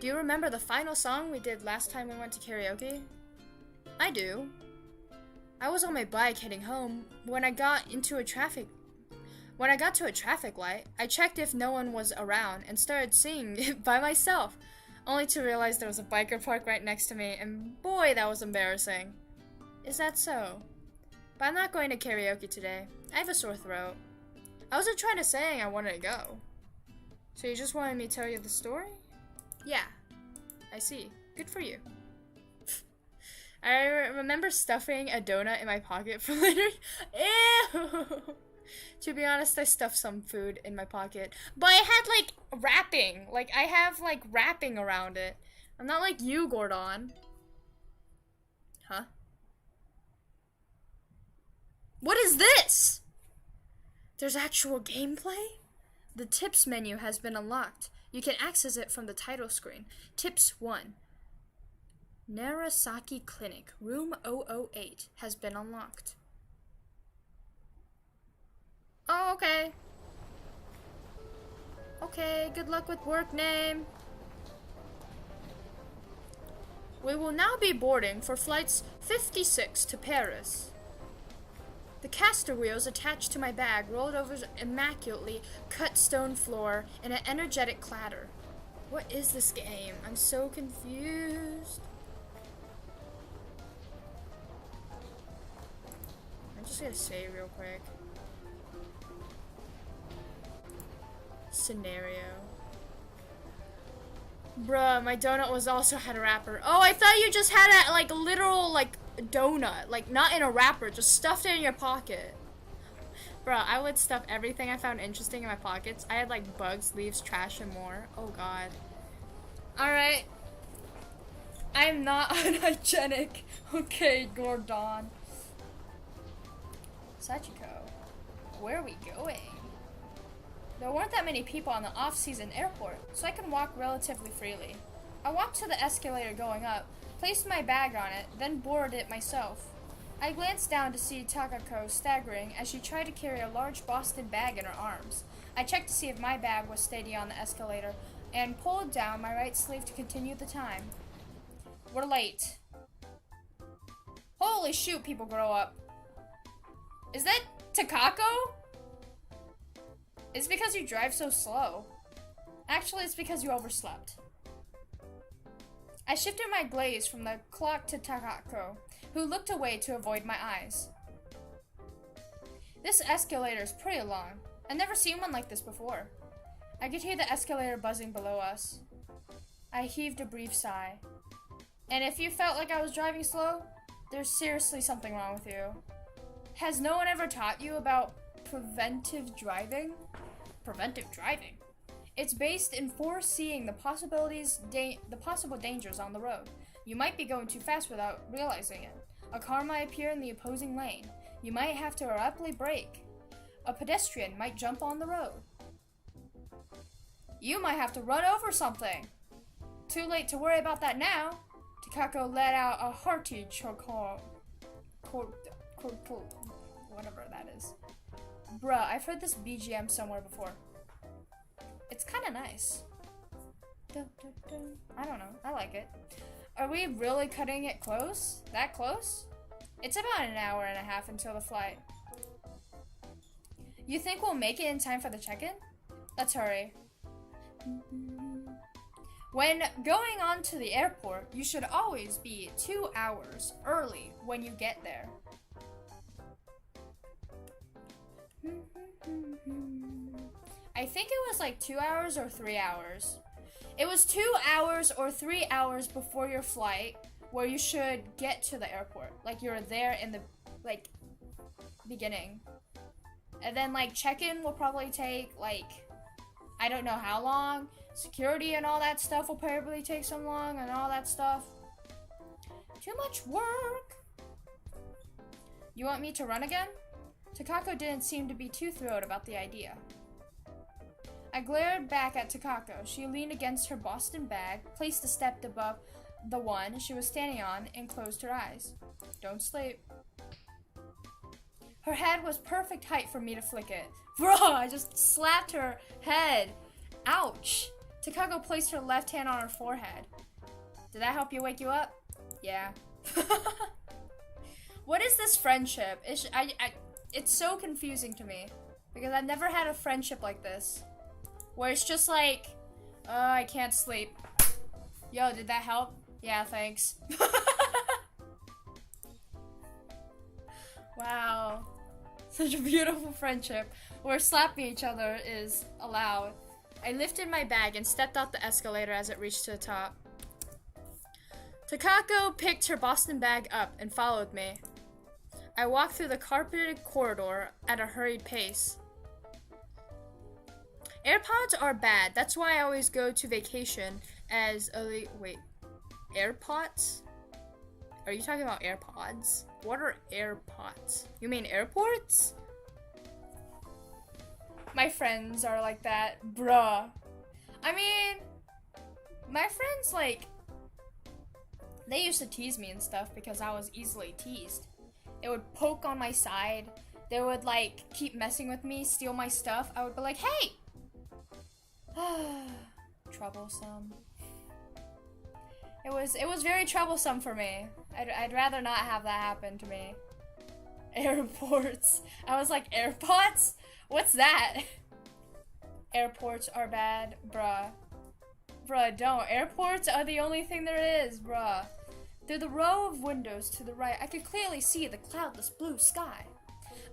Do you remember the final song we did last time we went to karaoke? I do. I was on my bike heading home when I got to a traffic light. I checked if no one was around and started singing it by myself, only to realize there was a biker park right next to me, and boy, that was embarrassing. Is that so? But I'm not going to karaoke today. I have a sore throat. I wasn't trying to say I wanted to go. So you just wanted me to tell you the story? Yeah, I see. Good for you. I remember stuffing a donut in my pocket for later. Ew! To be honest, I stuffed some food in my pocket. But I had, wrapping. I have, wrapping around it. I'm not like you, Gordon. Huh? What is this? There's actual gameplay? The tips menu has been unlocked. You can access it from the title screen. Tips 1. Narasaki Clinic, room 008, has been unlocked. Oh, okay. Okay, good luck with work name. We will now be boarding for flights 56 to Paris. The caster wheels attached to my bag rolled over the immaculately cut stone floor in an energetic clatter. What is this game? I'm so confused. I'm just gonna save real quick. Scenario. Bruh, my donut also had a wrapper. Oh, I thought you just had a, literal, donut. Not in a wrapper, just stuffed it in your pocket. Bruh, I would stuff everything I found interesting in my pockets. I had, bugs, leaves, trash, and more. Oh, God. Alright. I'm not unhygienic. Okay, Gordon. Sachiko. Where are we going? There weren't that many people on the off-season airport, so I could walk relatively freely. I walked to the escalator going up, placed my bag on it, then boarded it myself. I glanced down to see Takako staggering as she tried to carry a large Boston bag in her arms. I checked to see if my bag was steady on the escalator and pulled down my right sleeve to continue the time. We're late. Holy shoot, people grow up. Is that Takako? It's because you drive so slow. Actually, it's because you overslept. I shifted my gaze from the clock to Takako, who looked away to avoid my eyes. This escalator is pretty long. I've never seen one like this before. I could hear the escalator buzzing below us. I heaved a brief sigh. And if you felt like I was driving slow, there's seriously something wrong with you. Has no one ever taught you about preventive driving? Preventive driving? It's based in foreseeing the possible dangers on the road. You might be going too fast without realizing it. A car might appear in the opposing lane. You might have to abruptly brake. A pedestrian might jump on the road. You might have to run over something. Too late to worry about that now. Takako let out a hearty chuckle. Whatever that is. Bruh, I've heard this BGM somewhere before. It's kind of nice. I don't know. I like it. Are we really cutting it close? That close? It's about an hour and a half until the flight. You think we'll make it in time for the check-in? Let's hurry. When going on to the airport, you should always be 2 hours early when you get there. I think it was like 2 hours or 3 hours. It was 2 hours or 3 hours before your flight where you should get to the airport. Like you're there in the beginning. And then like check-in will probably take like, I don't know how long. Security and all that stuff will probably take some long and all that stuff. Too much work. You want me to run again? Takako didn't seem to be too thrilled about the idea. I glared back at Takako. She leaned against her Boston bag, placed a step above the one she was standing on, and closed her eyes. Don't sleep. Her head was perfect height for me to flick it. Bro, I just slapped her head. Ouch. Takako placed her left hand on her forehead. Did that help you wake you up? Yeah. What is this friendship? It's so confusing to me. Because I've never had a friendship like this. Where it's just like, oh, I can't sleep. Yo, did that help? Yeah, thanks. Wow. Such a beautiful friendship where slapping each other is allowed. I lifted my bag and stepped out the escalator as it reached to the top. Takako picked her Boston bag up and followed me. I walked through the carpeted corridor at a hurried pace. AirPods are bad. That's why I always go to vacation as a... Wait. AirPods? Are you talking about AirPods? What are AirPods? You mean airports? My friends are like that. Bruh. I mean... My friends, like... They used to tease me and stuff because I was easily teased. They would poke on my side. They would, like, keep messing with me, steal my stuff. I would be like, hey! Troublesome. It was very troublesome for me. I'd rather not have that happen to me. Airports. I was like, AirPods? What's that? Airports are bad, bruh. Bruh, don't. Airports are the only thing there is, bruh. Through the row of windows to the right, I could clearly see the cloudless blue sky.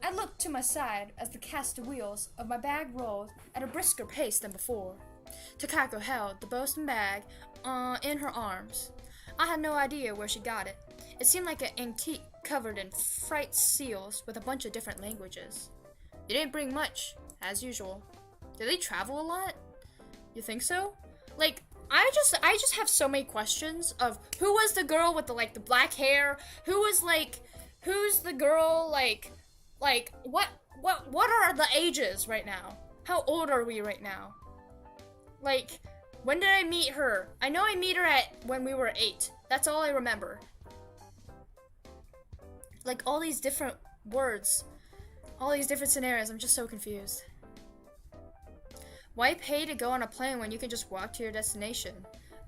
I looked to my side as the caster wheels of my bag rolled at a brisker pace than before. Takako held the Boston bag in her arms. I had no idea where she got it. It seemed like an antique covered in fright seals with a bunch of different languages. It didn't bring much, as usual. Do they travel a lot? You think so? Like, I just have so many questions of who was the girl with the black hair? Who's the girl, what what are the ages right now? How old are we right now? Like, when did I meet her? I know I meet her when we were 8. That's all I remember. Like, all these different words, all these different scenarios, I'm just so confused. Why pay to go on a plane when you can just walk to your destination?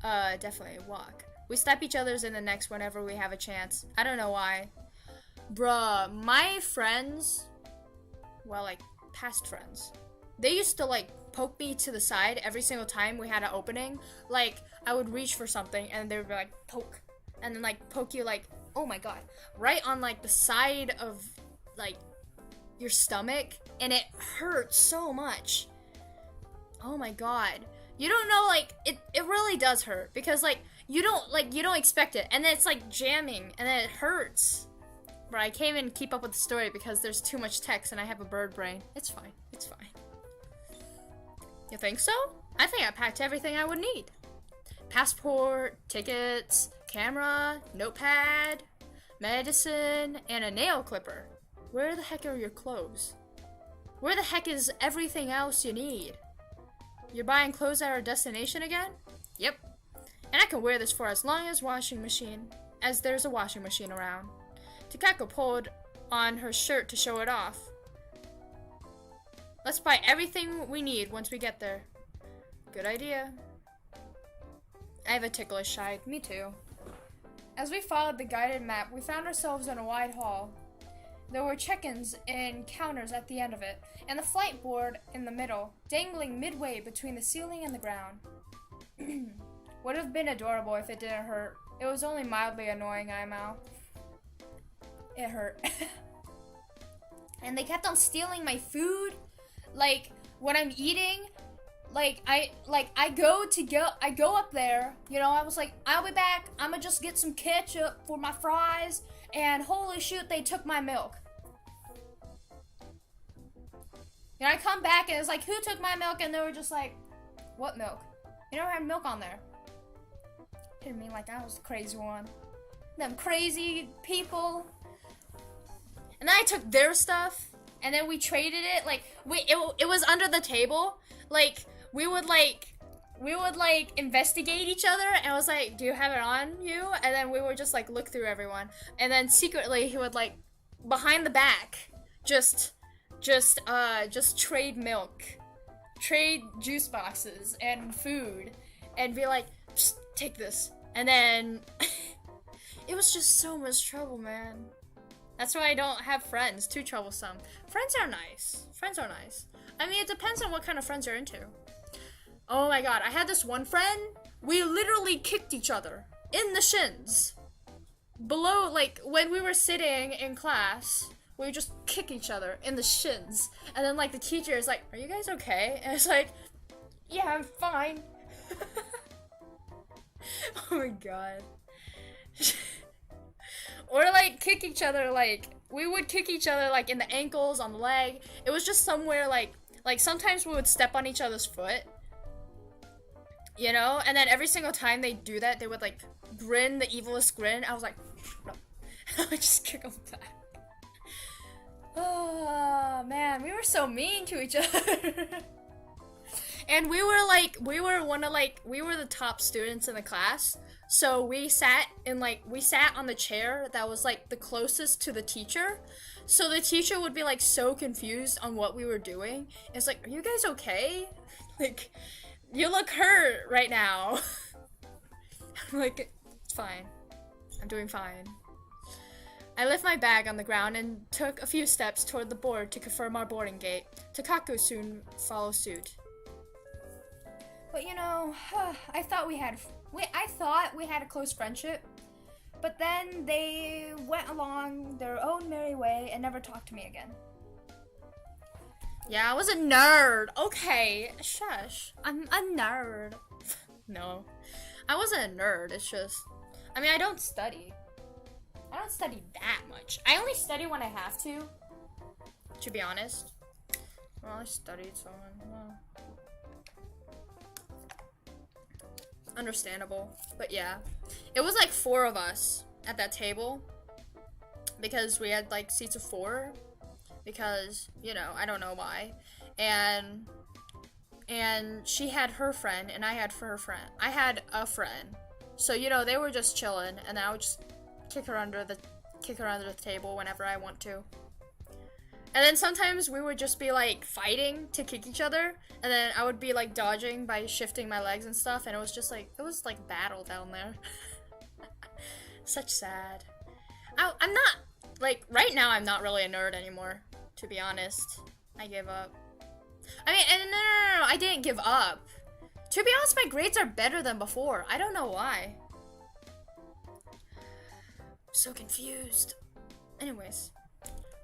Definitely walk. We slap each other's in the necks whenever we have a chance. I don't know why. Bruh, my friends, well, like, past friends, they used to, like, poke me to the side every single time we had an opening. Like, I would reach for something, and they would be like, poke. And then, like, poke you, like, oh my god, right on, like, the side of, like, your stomach, and it hurts so much. Oh my god. You don't know, like, it really does hurt, because, like, you don't expect it, and then it's, like, jamming, and then it hurts. But I can't even keep up with the story because there's too much text and I have a bird brain. It's fine. It's fine. You think so? I think I packed everything I would need. Passport, tickets, camera, notepad, medicine, and a nail clipper. Where the heck are your clothes? Where the heck is everything else you need? You're buying clothes at our destination again? Yep. And I can wear this for as long as there's a washing machine around. Takako pulled on her shirt to show it off. Let's buy everything we need once we get there. Good idea. I have a ticklish side. Me too. As we followed the guided map, we found ourselves in a wide hall. There were check-ins and counters at the end of it, and the flight board in the middle, dangling midway between the ceiling and the ground. Would have been adorable if it didn't hurt. It was only mildly annoying, IMO. It hurt. And they kept on stealing my food. Like, when I'm eating, I go up there, you know, I was like, I'll be back, I'ma just get some ketchup for my fries, and holy shoot, they took my milk. And I come back and it's like, who took my milk? And they were just like, what milk? You never had milk on there. Hit me like I was the crazy one. Them crazy people. And then I took their stuff, and then we traded it. Like, it was under the table. Like, we would investigate each other, and I was like, do you have it on you? And then we would just, like, look through everyone. And then secretly, he would, like, behind the back, just trade milk, trade juice boxes and food, and be like, just take this. And then, it was just so much trouble, man. That's why I don't have friends. Too troublesome. Friends are nice. Friends are nice. I mean, it depends on what kind of friends you're into. Oh my god, I had this one friend. We literally kicked each other in the shins. Below, like, when we were sitting in class, we would just kick each other in the shins. And then, like, the teacher is like, are you guys okay? And it's like, yeah, I'm fine. Oh my god. Or, like, kick each other, like, we would kick each other, like, in the ankles, on the leg. It was just somewhere, like, sometimes we would step on each other's foot. You know? And then every single time they do that, they would, like, grin, the evilest grin. I was like, no. I would just kick them back. Oh, man. We were so mean to each other. And we were the top students in the class. So we sat on the chair that was, like, the closest to the teacher. So the teacher would be, like, so confused on what we were doing. It's like, are you guys okay? Like, you look hurt right now. I'm like, it's fine. I'm doing fine. I left my bag on the ground and took a few steps toward the board to confirm our boarding gate. Takako soon followed suit. But you know, I thought we had a close friendship, but then they went along their own merry way and never talked to me again. Yeah, I was a nerd. Okay, shush. I'm a nerd. No, I wasn't a nerd. It's just, I mean, I don't study that much. I only study when I have to be honest. Well, I studied, so well. Understandable, but yeah, it was like 4 of us at that table because we had like seats of 4, because, you know, I don't know why. And she had her friend, and I had her friend. I had a friend. So, you know, they were just chilling, and I would just kick her under the table whenever I want to. And then sometimes we would just be like fighting to kick each other, and then I would be like dodging by shifting my legs and stuff, and it was like battle down there. Such sad. I'm not, like, right now I'm not really a nerd anymore, to be honest. I gave up. I mean, and no, I didn't give up. To be honest, my grades are better than before. I don't know why. I'm so confused. Anyways.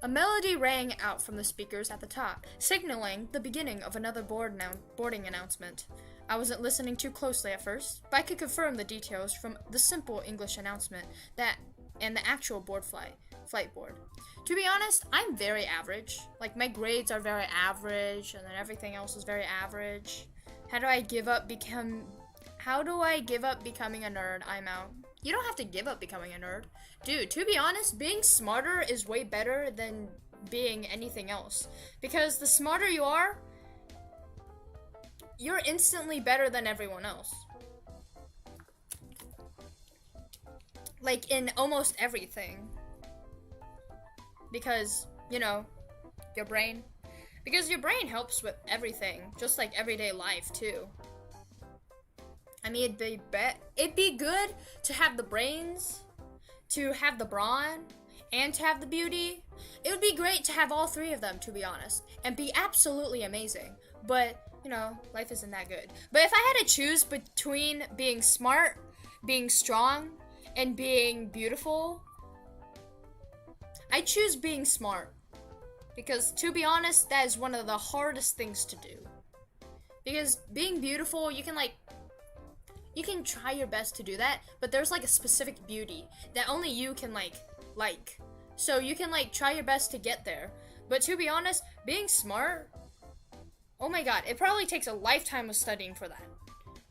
A melody rang out from the speakers at the top, signaling the beginning of another boarding announcement. I wasn't listening too closely at first, but I could confirm the details from the simple English announcement and the actual flight board. To be honest, I'm very average. Like, my grades are very average, and then everything else is very average. How do I give up becoming a nerd? I'm out. You don't have to give up becoming a nerd. Dude, to be honest, being smarter is way better than being anything else. Because the smarter you are, you're instantly better than everyone else. Like, in almost everything. Because, you know, your brain. Because your brain helps with everything. Just like everyday life, too. I mean, it'd be good to have the brains, to have the brawn, and to have the beauty. It would be great to have all three of them, to be honest, and be absolutely amazing. But, you know, life isn't that good. But if I had to choose between being smart, being strong, and being beautiful, I choose being smart. Because, to be honest, that is one of the hardest things to do. Because being beautiful, you can try your best to do that, but there's like a specific beauty that only you can like. So you can like try your best to get there. But to be honest, being smart, oh my god, it probably takes a lifetime of studying for that.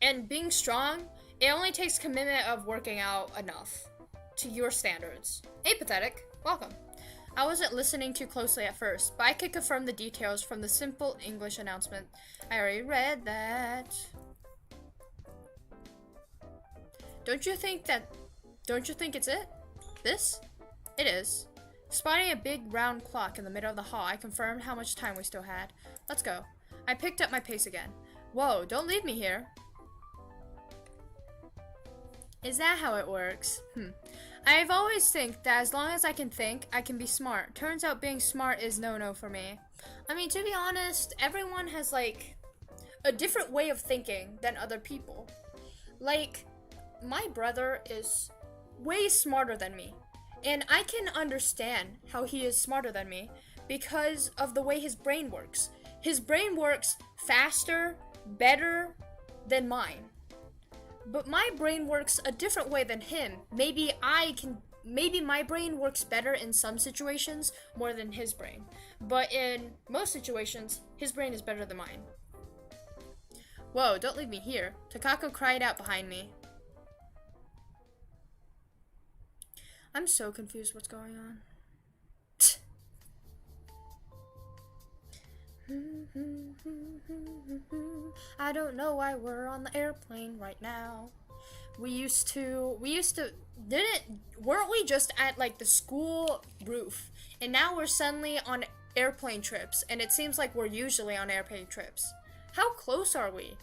And being strong, it only takes commitment of working out enough to your standards. Apathetic, welcome. I wasn't listening too closely at first, but I could confirm the details from the simple English announcement. I already read that. Don't you think it's it? This? It is. Spotting a big round clock in the middle of the hall, I confirmed how much time we still had. Let's go. I picked up my pace again. Whoa, don't leave me here. Is that how it works? I've always think that as long as I can think, I can be smart. Turns out being smart is no-no for me. I mean, to be honest, everyone has like a different way of thinking than other people. Like, my brother is way smarter than me, and I can understand how he is smarter than me because of the way his brain works. His brain works faster, better than mine. But my brain works a different way than him. Maybe my brain works better in some situations more than his brain. But in most situations, his brain is better than mine. Whoa, don't leave me here. Takako cried out behind me. I'm so confused what's going on. I don't know why we're on the airplane right now. Weren't we just at like the school roof? And now we're suddenly on airplane trips, and it seems like we're usually on airplane trips. How close are we?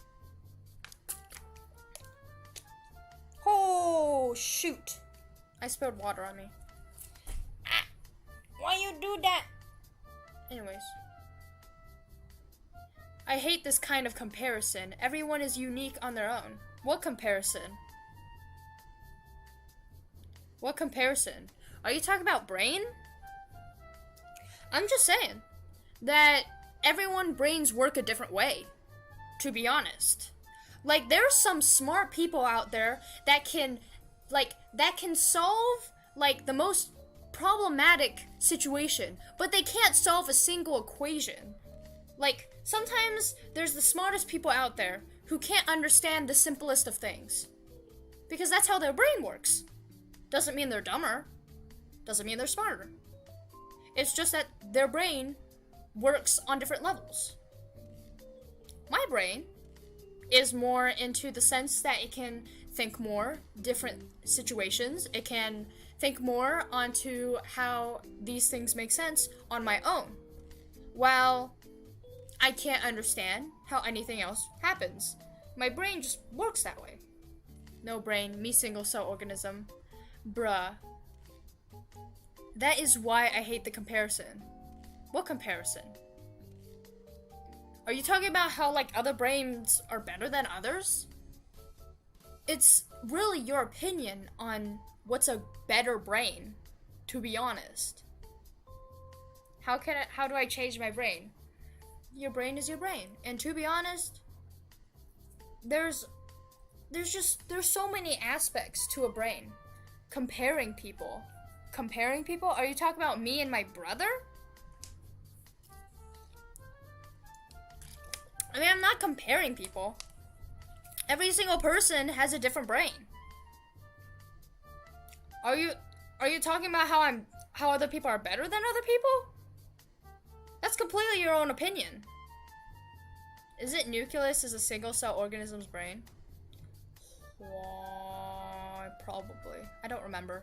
Oh, shoot. I spilled water on me. Ah, why you do that? Anyways. I hate this kind of comparison. Everyone is unique on their own. What comparison? What comparison? Are you talking about brain? I'm just saying that everyone's brains work a different way, to be honest. Like, there's some smart people out there that can solve, like, the most problematic situation, but they can't solve a single equation. Like, sometimes there's the smartest people out there who can't understand the simplest of things. Because that's how their brain works. Doesn't mean they're dumber. Doesn't mean they're smarter. It's just that their brain works on different levels. My brain is more into the sense that it can think more different situations. It can think more onto how these things make sense on my own. While I can't understand how anything else happens. My brain just works that way. No brain, me single cell organism. Bruh. That is why I hate the comparison. What comparison? Are you talking about how, like, other brains are better than others? It's really your opinion on what's a better brain, to be honest. How do I change my brain? Your brain is your brain. And to be honest, there's so many aspects to a brain. Comparing people? Are you talking about me and my brother? I mean, I'm not comparing people. Every single person has a different brain. Are you talking about how other people are better than other people? That's completely your own opinion. Is it nucleus is a single cell organism's brain? Probably. I don't remember.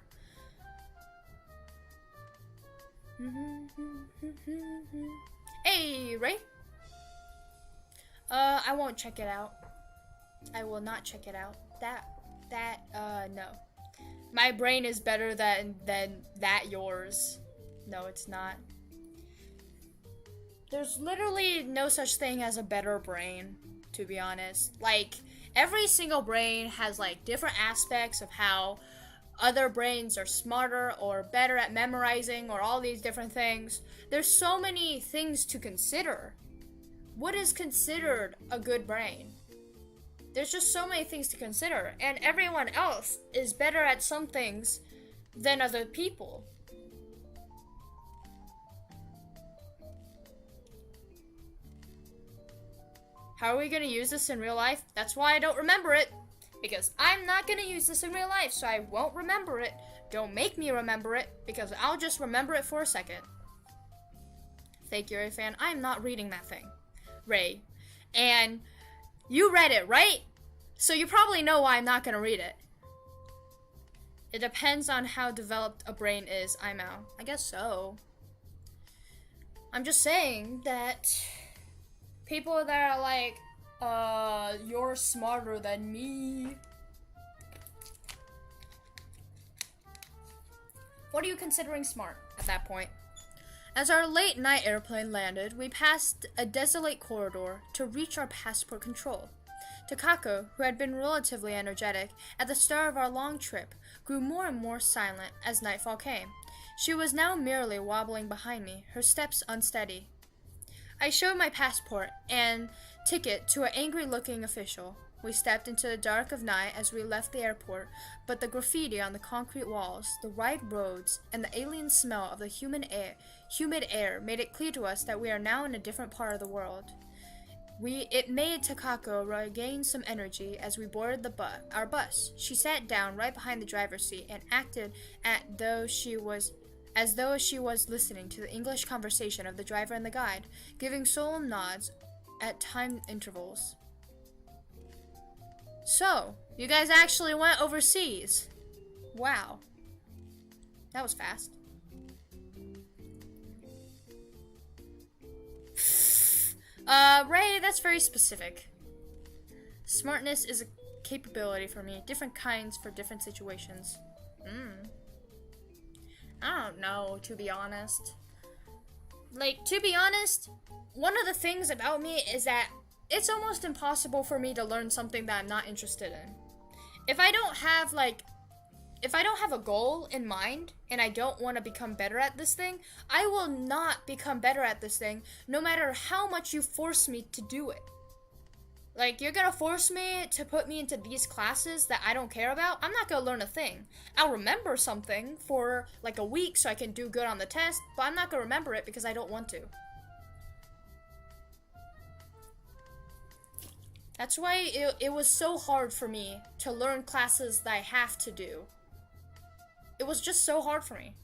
Hey, Ray. I won't check it out. I will not check it out. No. My brain is better than that yours. No, it's not. There's literally no such thing as a better brain, to be honest. Like, every single brain has, like, different aspects of how other brains are smarter or better at memorizing or all these different things. There's so many things to consider. What is considered a good brain? There's just so many things to consider, and everyone else is better at some things than other people. How are we gonna use this in real life? That's why I don't remember it. Because I'm not gonna use this in real life, so I won't remember it. Don't make me remember it, because I'll just remember it for a second. Fake Yuri fan, I am not reading that thing. Ray. And you read it, right? So you probably know why I'm not gonna read it. It depends on how developed a brain is, I'm out. I guess so. I'm just saying that people that are like, you're smarter than me. What are you considering smart at that point? As our late night airplane landed, we passed a desolate corridor to reach our passport control. Takako, who had been relatively energetic at the start of our long trip, grew more and more silent as nightfall came. She was now merely wobbling behind me, her steps unsteady. I showed my passport and ticket to an angry-looking official. We stepped into the dark of night as we left the airport, but the graffiti on the concrete walls, the wide roads, and the alien smell of the humid air made it clear to us that we are now in a different part of the world. It made Takako regain some energy as we boarded our bus. She sat down right behind the driver's seat and acted as though she was listening to the English conversation of the driver and the guide, giving solemn nods at time intervals. So, you guys actually went overseas. Wow. That was fast. Ray, that's very specific. Smartness is a capability for me. Different kinds for different situations. I don't know, to be honest. Like, to be honest, one of the things about me is that it's almost impossible for me to learn something that I'm not interested in. If I don't have a goal in mind and I don't want to become better at this thing, I will not become better at this thing no matter how much you force me to do it. Like, you're gonna force me to put me into these classes that I don't care about? I'm not gonna learn a thing. I'll remember something for like a week so I can do good on the test, but I'm not gonna remember it because I don't want to. That's why it was so hard for me to learn classes that I have to do. It was just so hard for me.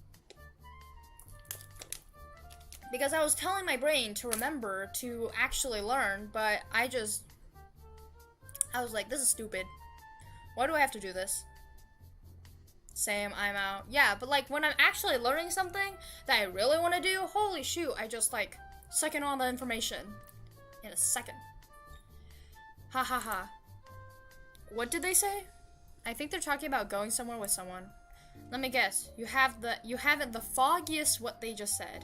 Because I was telling my brain to remember to actually learn, but I was like, this is stupid. Why do I have to do this? Same, I'm out. Yeah, but like when I'm actually learning something that I really want to do, holy shoot, I just like suck in all the information in a second. Ha ha ha. What did they say? I think they're talking about going somewhere with someone. Let me guess. You haven't the foggiest what they just said.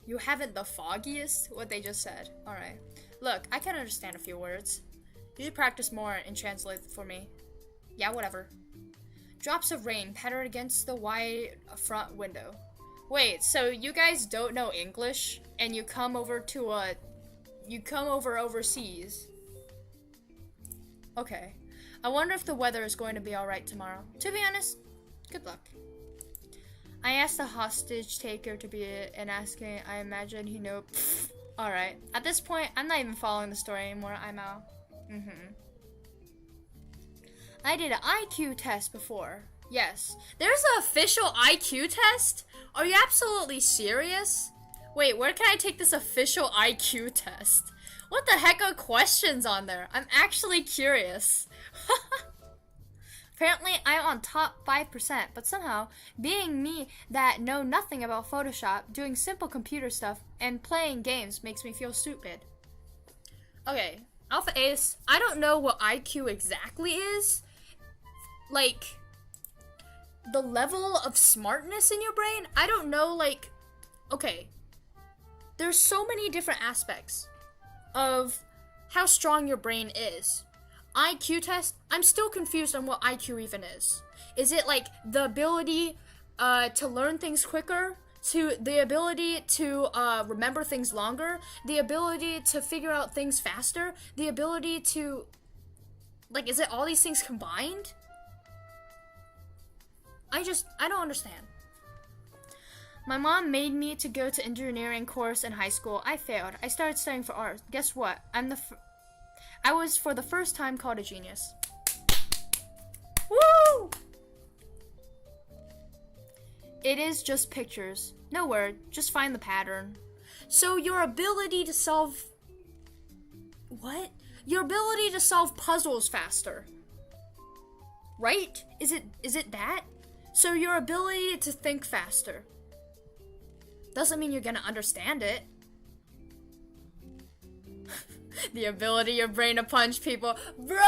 You haven't the foggiest what they just said. Alright. Look, I can understand a few words. You should practice more and translate for me. Yeah, whatever. Drops of rain pattered against the wide front window. Wait, so you guys don't know English and you come over overseas? Okay. I wonder if the weather is going to be alright tomorrow. To be honest, good luck. I asked the hostage taker to be and asking, I imagine he knew. Alright. At this point, I'm not even following the story anymore. I'm out. I did an IQ test before. Yes. There's an official IQ test? Are you absolutely serious? Wait, where can I take this official IQ test? What the heck are questions on there? I'm actually curious. Apparently, I'm on top 5%, but somehow, being me that know nothing about Photoshop, doing simple computer stuff, and playing games makes me feel stupid. Okay, Alpha Ace, I don't know what IQ exactly is. Like, the level of smartness in your brain, I don't know, like, okay. There's so many different aspects of how strong your brain is. IQ test, I'm still confused on what IQ even is. Is it like the ability to learn things quicker? To the ability to remember things longer? The ability to figure out things faster? The ability to, like, is it all these things combined? I don't understand. My mom made me to go to engineering course in high school. I failed. I started studying for art. Guess what? I was for the first time called a genius. Woo! It is just pictures. No word. Just find the pattern. So your ability to solve... What? Your ability to solve puzzles faster. Right? Is it that? So your ability to think faster. Doesn't mean you're gonna understand it. The ability of your brain to punch people. Bro!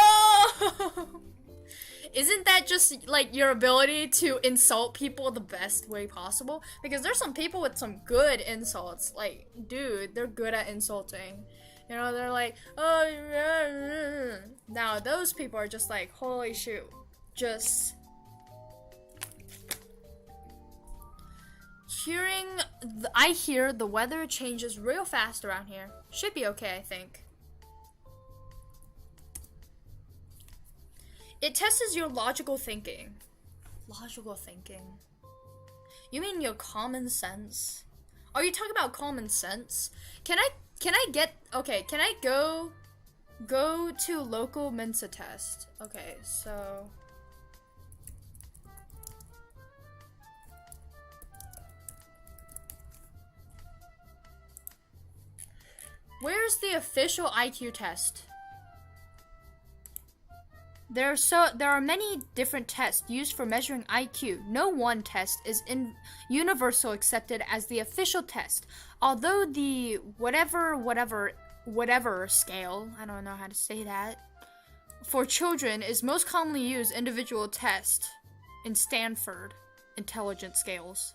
Isn't that just like your ability to insult people the best way possible? Because there's some people with some good insults. Like, dude, they're good at insulting. You know, they're like, oh, now those people are just like, holy shoot. Just... I hear the weather changes real fast around here. Should be okay, I think. It tests your logical thinking. Logical thinking. You mean your common sense? Are you talking about common sense? Can I go to local Mensa test? Okay, so where's the official IQ test? There are many different tests used for measuring IQ. No one test is universal accepted as the official test. Although the whatever scale, I don't know how to say that, for children is most commonly used individual test in Stanford intelligence scales.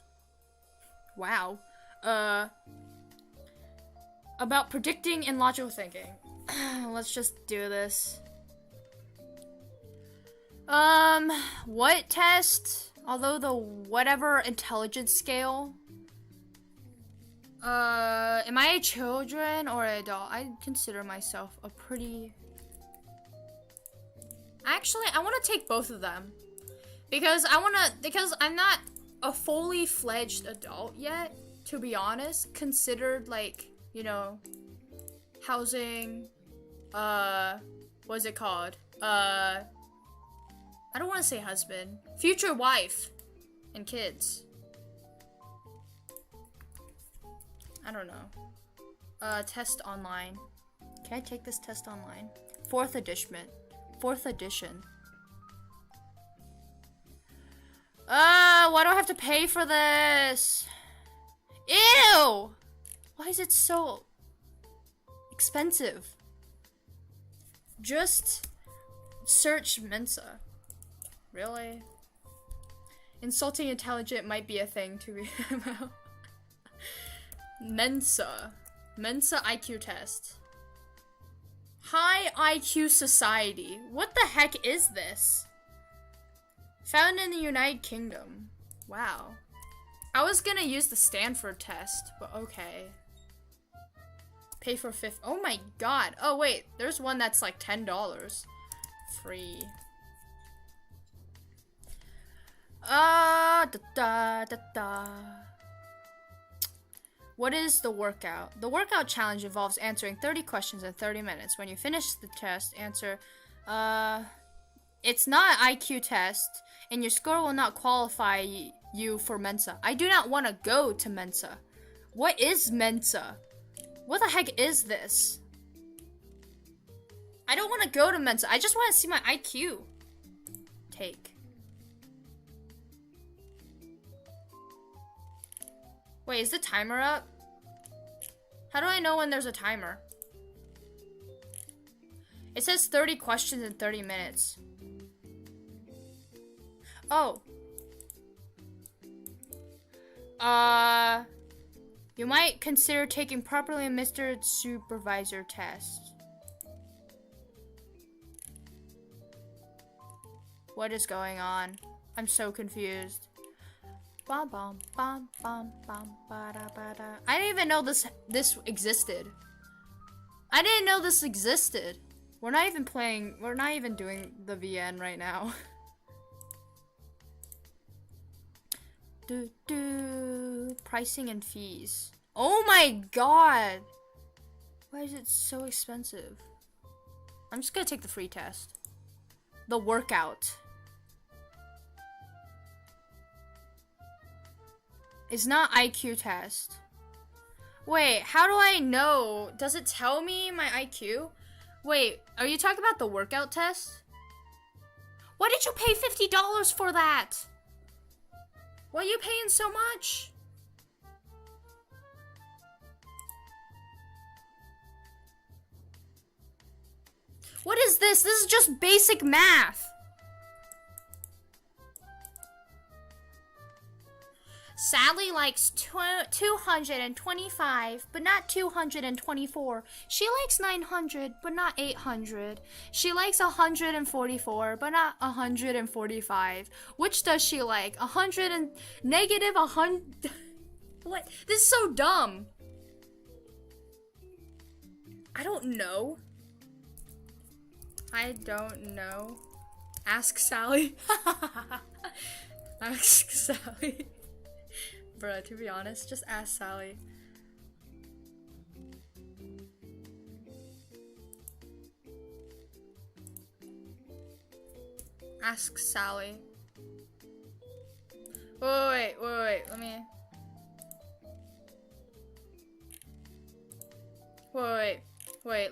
Wow. About predicting and logical thinking. Let's just do this. What test? Although the whatever intelligence scale. Am I a children or an adult? I consider myself a pretty... Actually, I want to take both of them. Because I'm not a fully fledged adult yet, to be honest. Considered, like, you know, housing, what's it called? I don't want to say husband. Future wife and kids. I don't know. Test online. Can I take this test online? 4th edition. 4th edition. Why do I have to pay for this? Ew! Why is it so expensive? Just search Mensa. Really? Insulting intelligent might be a thing to read about. Mensa. Mensa IQ test. High IQ society. What the heck is this? Found in the United Kingdom. Wow. I was gonna use the Stanford test, but okay. Pay for 50. Oh my god. Oh wait, there's one that's like $10. Free. Da da da da. What is the workout? The workout challenge involves answering 30 questions in 30 minutes. When you finish the test, answer, it's not an IQ test, and your score will not qualify you for Mensa. I do not want to go to Mensa. What is Mensa? What the heck is this? I don't want to go to Mensa. I just want to see my IQ. Take. Wait, is the timer up? How do I know when there's a timer? It says 30 questions in 30 minutes. Oh. You might consider taking properly administered supervisor test. What is going on? I'm so confused. Bum, bum, bum, bum, bum, ba, da, ba, da. I didn't even know this existed. I didn't know this existed. We're not even playing, we're not even doing the VN right now. Pricing and fees. Oh my god! Why is it so expensive? I'm just gonna take the free test. The workout. It's not IQ test. Wait, how do I know? Does it tell me my IQ? Wait, are you talking about the workout test? Why did you pay $50 for that? Why are you paying so much? What is this? This is just basic math. Sally likes 225, but not 224. She likes 900, but not 800. She likes 144, but not 145. Which does she like? 100 and negative 100? What? This is so dumb. I don't know. I don't know. Ask Sally. Ask Sally. Bruh, to be honest, just ask Sally. Ask Sally. Wait, let me... Wait,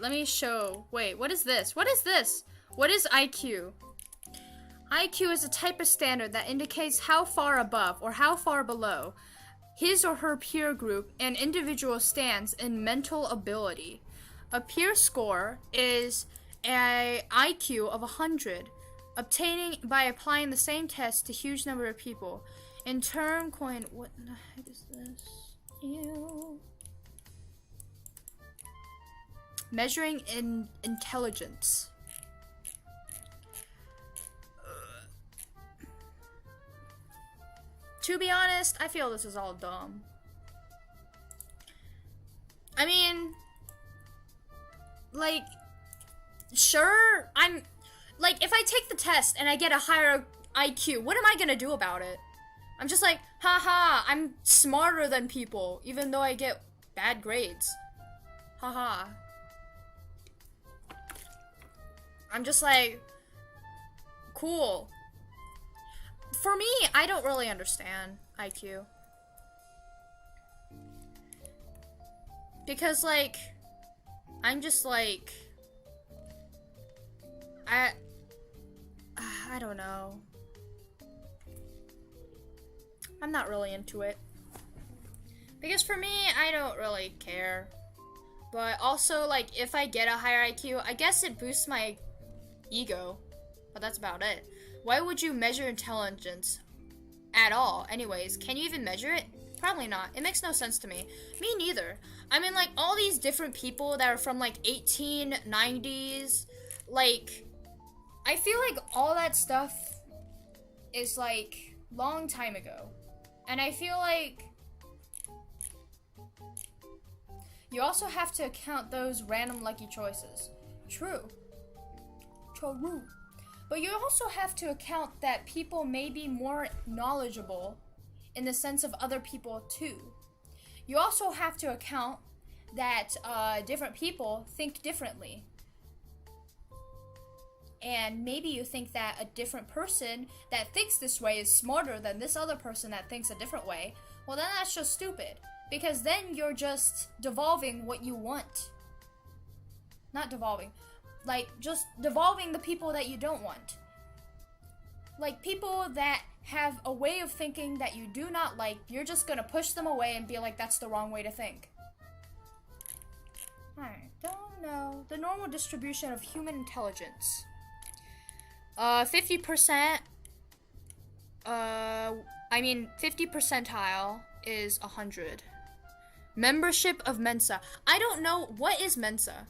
let me show... Wait, what is this? What is this? What is IQ? IQ is a type of standard that indicates how far above or how far below his or her peer group an individual stands in mental ability. A peer score is an IQ of 100, obtaining by applying the same test to a huge number of people. In term coin, what the heck is this? Ew. Measuring in intelligence. To be honest, I feel this is all dumb. I mean, like, sure, like, if I take the test and I get a higher IQ, what am I gonna do about it? I'm just like, haha, I'm smarter than people, even though I get bad grades. Haha. I'm just like, cool. For me, I don't really understand IQ. Because, like, I'm just like, I don't know. I'm not really into it. Because for me, I don't really care. But also, like, if I get a higher IQ, I guess it boosts my ego. But that's about it. Why would you measure intelligence at all? Anyways, can you even measure it? Probably not. It makes no sense to me. Me neither. I mean, like, all these different people that are from, like, 1890s, like, I feel like all that stuff is, like, long time ago. And I feel like you also have to account those random lucky choices. True. True. But you also have to account that people may be more knowledgeable in the sense of other people too. You also have to account that different people think differently. And maybe you think that a different person that thinks this way is smarter than this other person that thinks a different way. Well, then that's just stupid. Because then you're just devolving what you want. Not devolving. Like, just devolving the people that you don't want. Like, people that have a way of thinking that you do not like, you're just gonna push them away and be like, that's the wrong way to think. I don't know. The normal distribution of human intelligence. 50%, 50 percentile is 100. Membership of Mensa. I don't know. What is Mensa?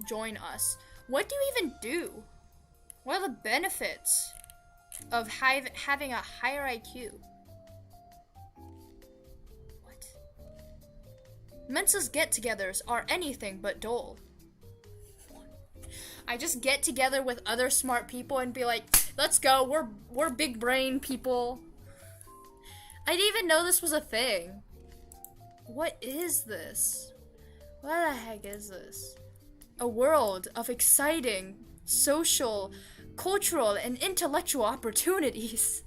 Join us. What do you even do? What are the benefits of having a higher IQ? What? Mensa's get-togethers are anything but dull. I just get together with other smart people and be like, let's go, we're big brain people. I didn't even know this was a thing. What is this? What the heck is this? A world of exciting social, cultural, and intellectual opportunities.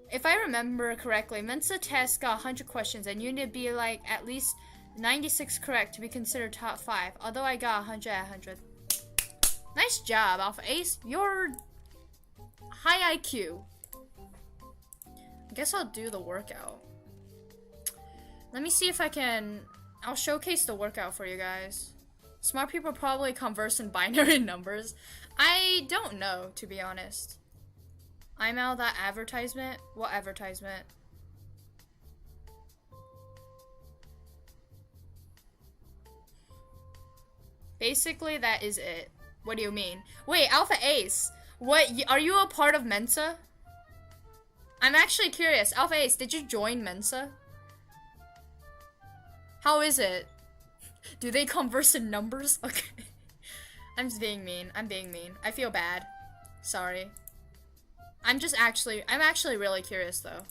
If I remember correctly, Mensa test got 100 questions and you need to be like at least 96 correct to be considered top 5, although I got 100 at 100. Nice job, Alpha Ace. You're high IQ. I guess I'll do the workout. Let me see if I can... I'll showcase the workout for you guys. Smart people probably converse in binary numbers. I don't know, to be honest. I'm out of that advertisement. What advertisement? Basically, that is it. What do you mean? Wait, Alpha Ace, what, are you a part of Mensa? I'm actually curious. Alpha Ace, did you join Mensa? How is it? Do they converse in numbers? Okay. I'm just being mean. I'm being mean. I feel bad. Sorry. I'm actually really curious though.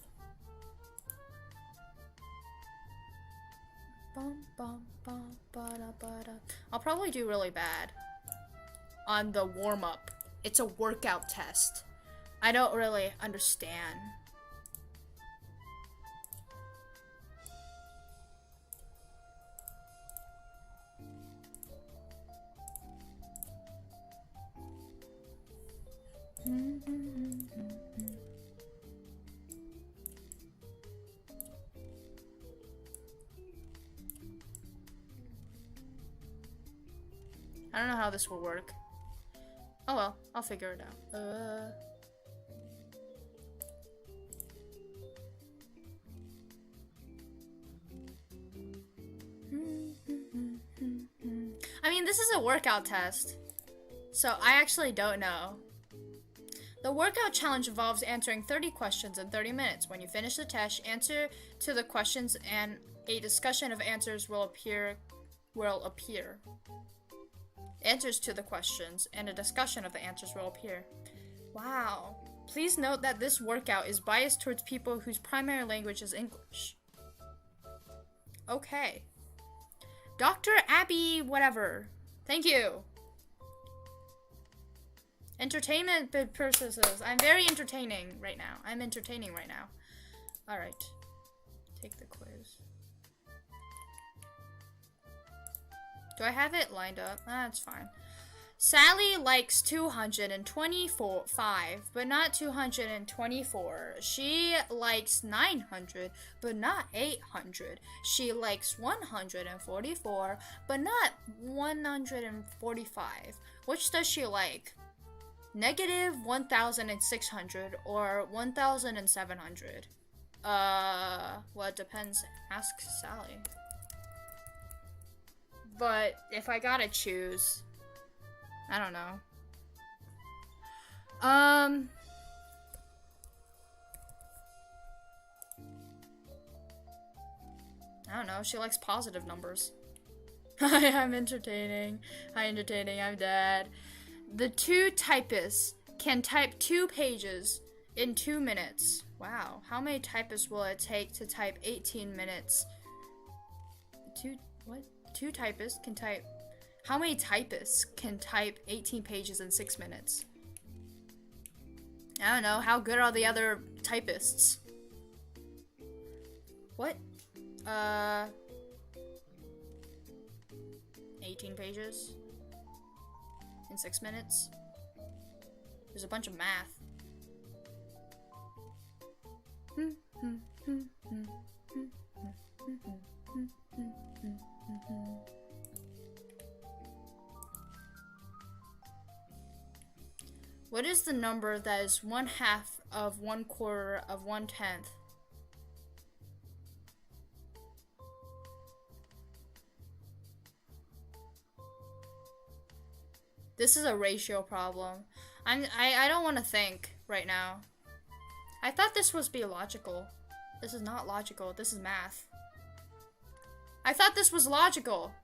I'll probably do really bad on the warm-up. It's a workout test. I don't really understand. I don't know how this will work. Oh well, I'll figure it out. I mean, this is a workout test, so I actually don't know. The workout challenge involves answering 30 questions in 30 minutes. When you finish the test, answer to the questions and a discussion of answers will appear. Answers to the questions and a discussion of the answers will appear. Wow. Please note that this workout is biased towards people whose primary language is English. Okay. Dr. Abby whatever. Thank you. Entertainment purposes. I'm very entertaining right now. I'm entertaining right now. Alright. Take the quiz. Do I have it lined up? That's fine. Sally likes 225, but not 224. She likes 900, but not 800. She likes 144, but not 145. Which does she like? Negative 1,600 or 1,700? Well, it depends. Ask Sally. But if I gotta choose, I don't know. I don't know. She likes positive numbers. Hi, I'm entertaining. Hi, entertaining. I'm dead. The two typists can type 2 pages in 2 minutes. Wow. How many typists will it take to type 18 minutes? Two typists can type... How many typists can type 18 pages in 6 minutes? I don't know. How good are the other typists? What? 18 pages? In 6 minutes? There's a bunch of math. What is the number that is 1/2 of 1/4 of 1/10? This is a ratio problem. I don't want to think right now. I thought this was be logical. This is not logical. This is math. I thought this was logical.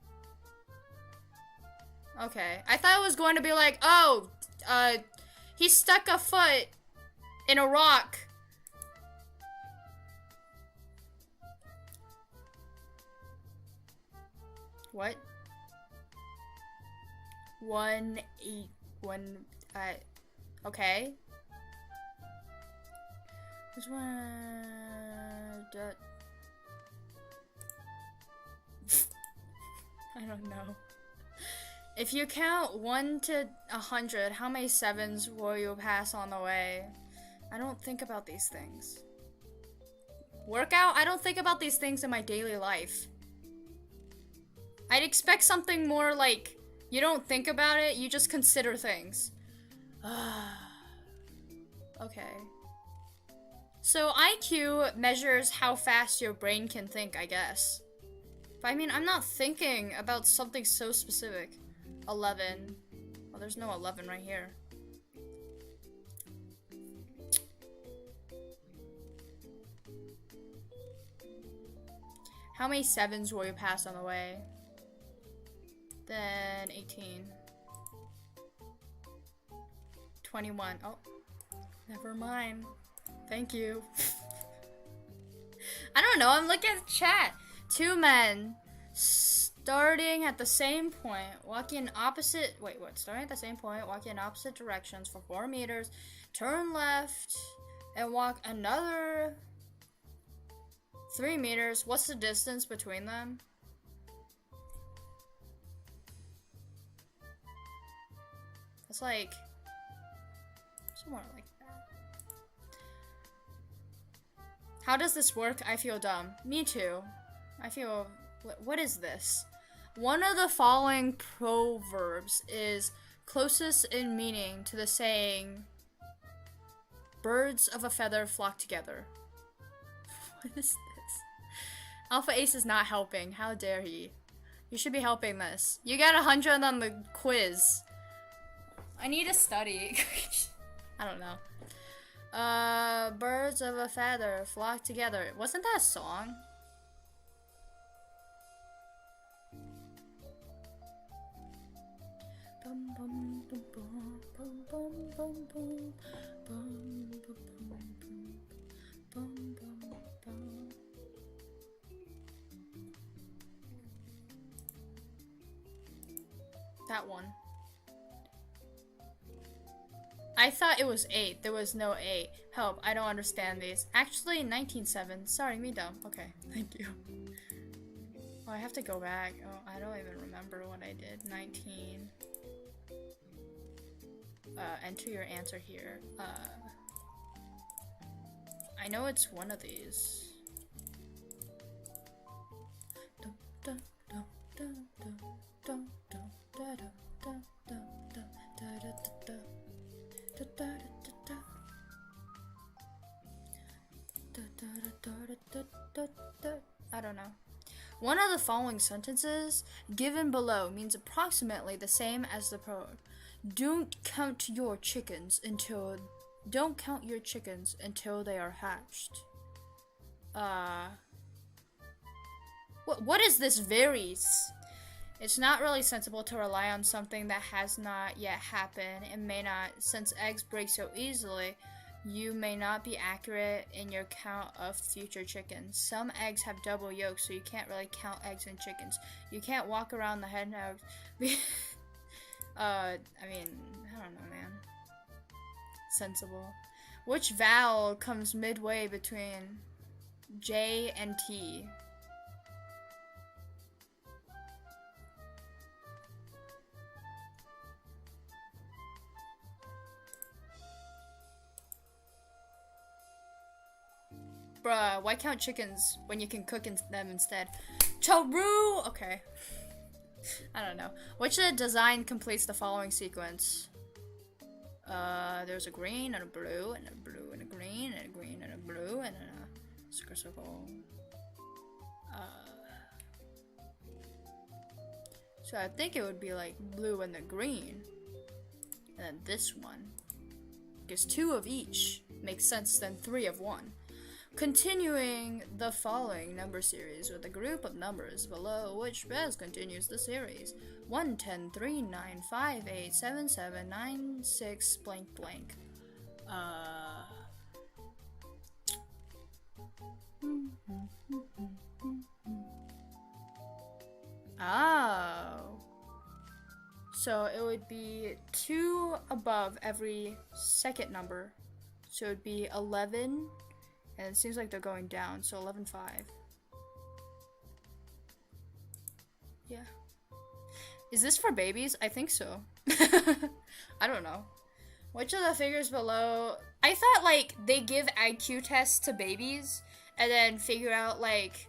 Okay. I thought it was going to be like, oh, he stuck a foot in a rock. What? 1, 8, 1, okay. Which one? I don't know. If you count 1 to 100, how many 7s will you pass on the way? I don't think about these things. Workout? I don't think about these things in my daily life. I'd expect something more like, you don't think about it, you just consider things. Okay. So IQ measures how fast your brain can think, I guess. But I mean, I'm not thinking about something so specific. 11. Well, there's no 11 right here. How many 7s will you pass on the way? Then 18. 21. Oh, never mind. Thank you. I don't know, I'm looking at the chat. 2 men starting at the same point, walking opposite, starting at the same point, walking in opposite directions for 4 meters, turn left, and walk another 3 meters. What's the distance between them? It's like, somewhere like that. How does this work? I feel dumb. Me too. I feel, what is this? One of the following proverbs is closest in meaning to the saying, birds of a feather flock together. What is this? Alpha Ace is not helping. How dare he? You should be helping this. You got 100 on the quiz. I need to study. I don't know. Birds of a feather flock together. Wasn't that a song? That one. I thought it was 8. There was no 8. Help, I don't understand these. Actually, 19.7. Sorry, me dumb. Okay, thank you. Oh, I have to go back. Oh, I don't even remember what I did. 19. Enter your answer here. I know it's one of these. I don't know. One of the following sentences given below means approximately the same as the proverb. Don't count your chickens until they are hatched. What is this varies? It's not really sensible to rely on something that has not yet happened. It may not, since eggs break so easily, you may not be accurate in your count of future chickens. Some eggs have double yolks, so you can't really count eggs and chickens. You can't walk around the hen eggs. I mean, I don't know, man. Sensible. Which vowel comes midway between J and T? Bruh, why count chickens when you can cook them instead? Charu! Okay. I don't know. Which of the design completes the following sequence? There's a green and a blue and a blue and a green and a green and a blue and a circle. So I think it would be like blue and the green. And then this one. Because 2 of each makes sense than 3 of one. Continuing the following number series with a group of numbers below, which best continues the series. 1, 10, 3, 9, 5, 8, 7, 7, 9, 6, blank, blank. Oh. So it would be 2 above every second number. So it would be 11. And it seems like they're going down, so 11, 5. Yeah. Is this for babies? I think so. I don't know. Which of the figures below... I thought, like, they give IQ tests to babies, and then figure out, like,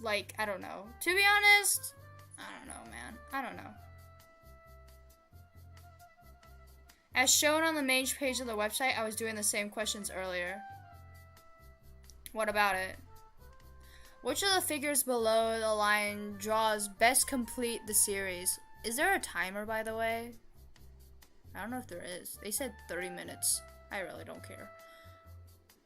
I don't know. To be honest, I don't know, man. I don't know. As shown on the main page of the website, I was doing the same questions earlier. What about it? Which of the figures below the line draws best complete the series? Is there a timer, by the way? I don't know if there is. They said 30 minutes. I really don't care.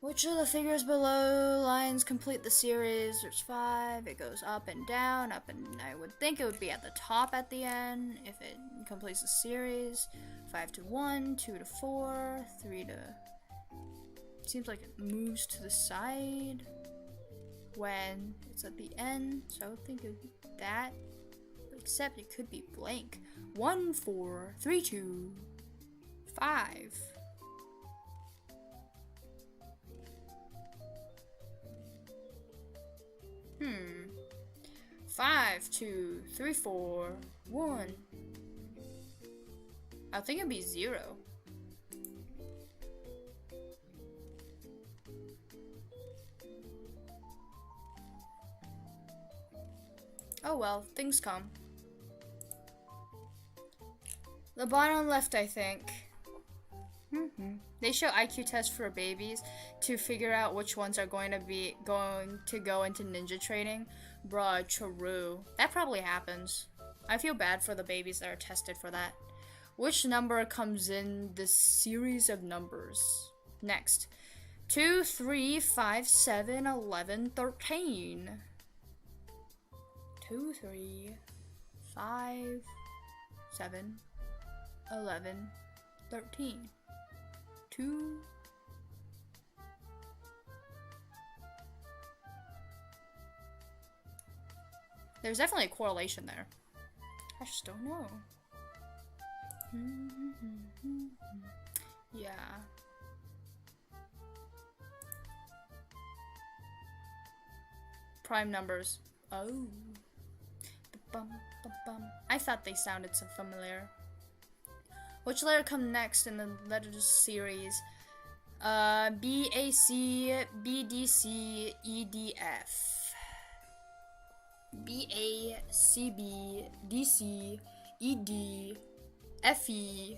Which of the figures below lines complete the series? There's 5. It goes up and down, up and... I would think it would be at the top at the end if it completes the series. 5 to 1, 2 to 4, 3 to... Seems like it moves to the side when it's at the end, so I would think it would be that, except it could be blank. 1, 4, 3, 2, 5. 5, 2, 3, 4, 1. I think it'd be 0. Oh well, things come. The bottom left, I think. They show IQ tests for babies to figure out which ones are going to go into ninja training. Bruh, true. That probably happens. I feel bad for the babies that are tested for that. Which number comes in this series of numbers? Next. 2, 3, 5, 7, 11, 13. 2, 3, 5, 7, 11, 13. 2. There's definitely a correlation there. I just don't know. Yeah. Prime numbers. Oh. Bum, bum, bum. I thought they sounded so familiar. Which letter come next in the letters series? B, A, C, B, D, C, E, D, F. B, A, C, B, D, C, E, D, F, E.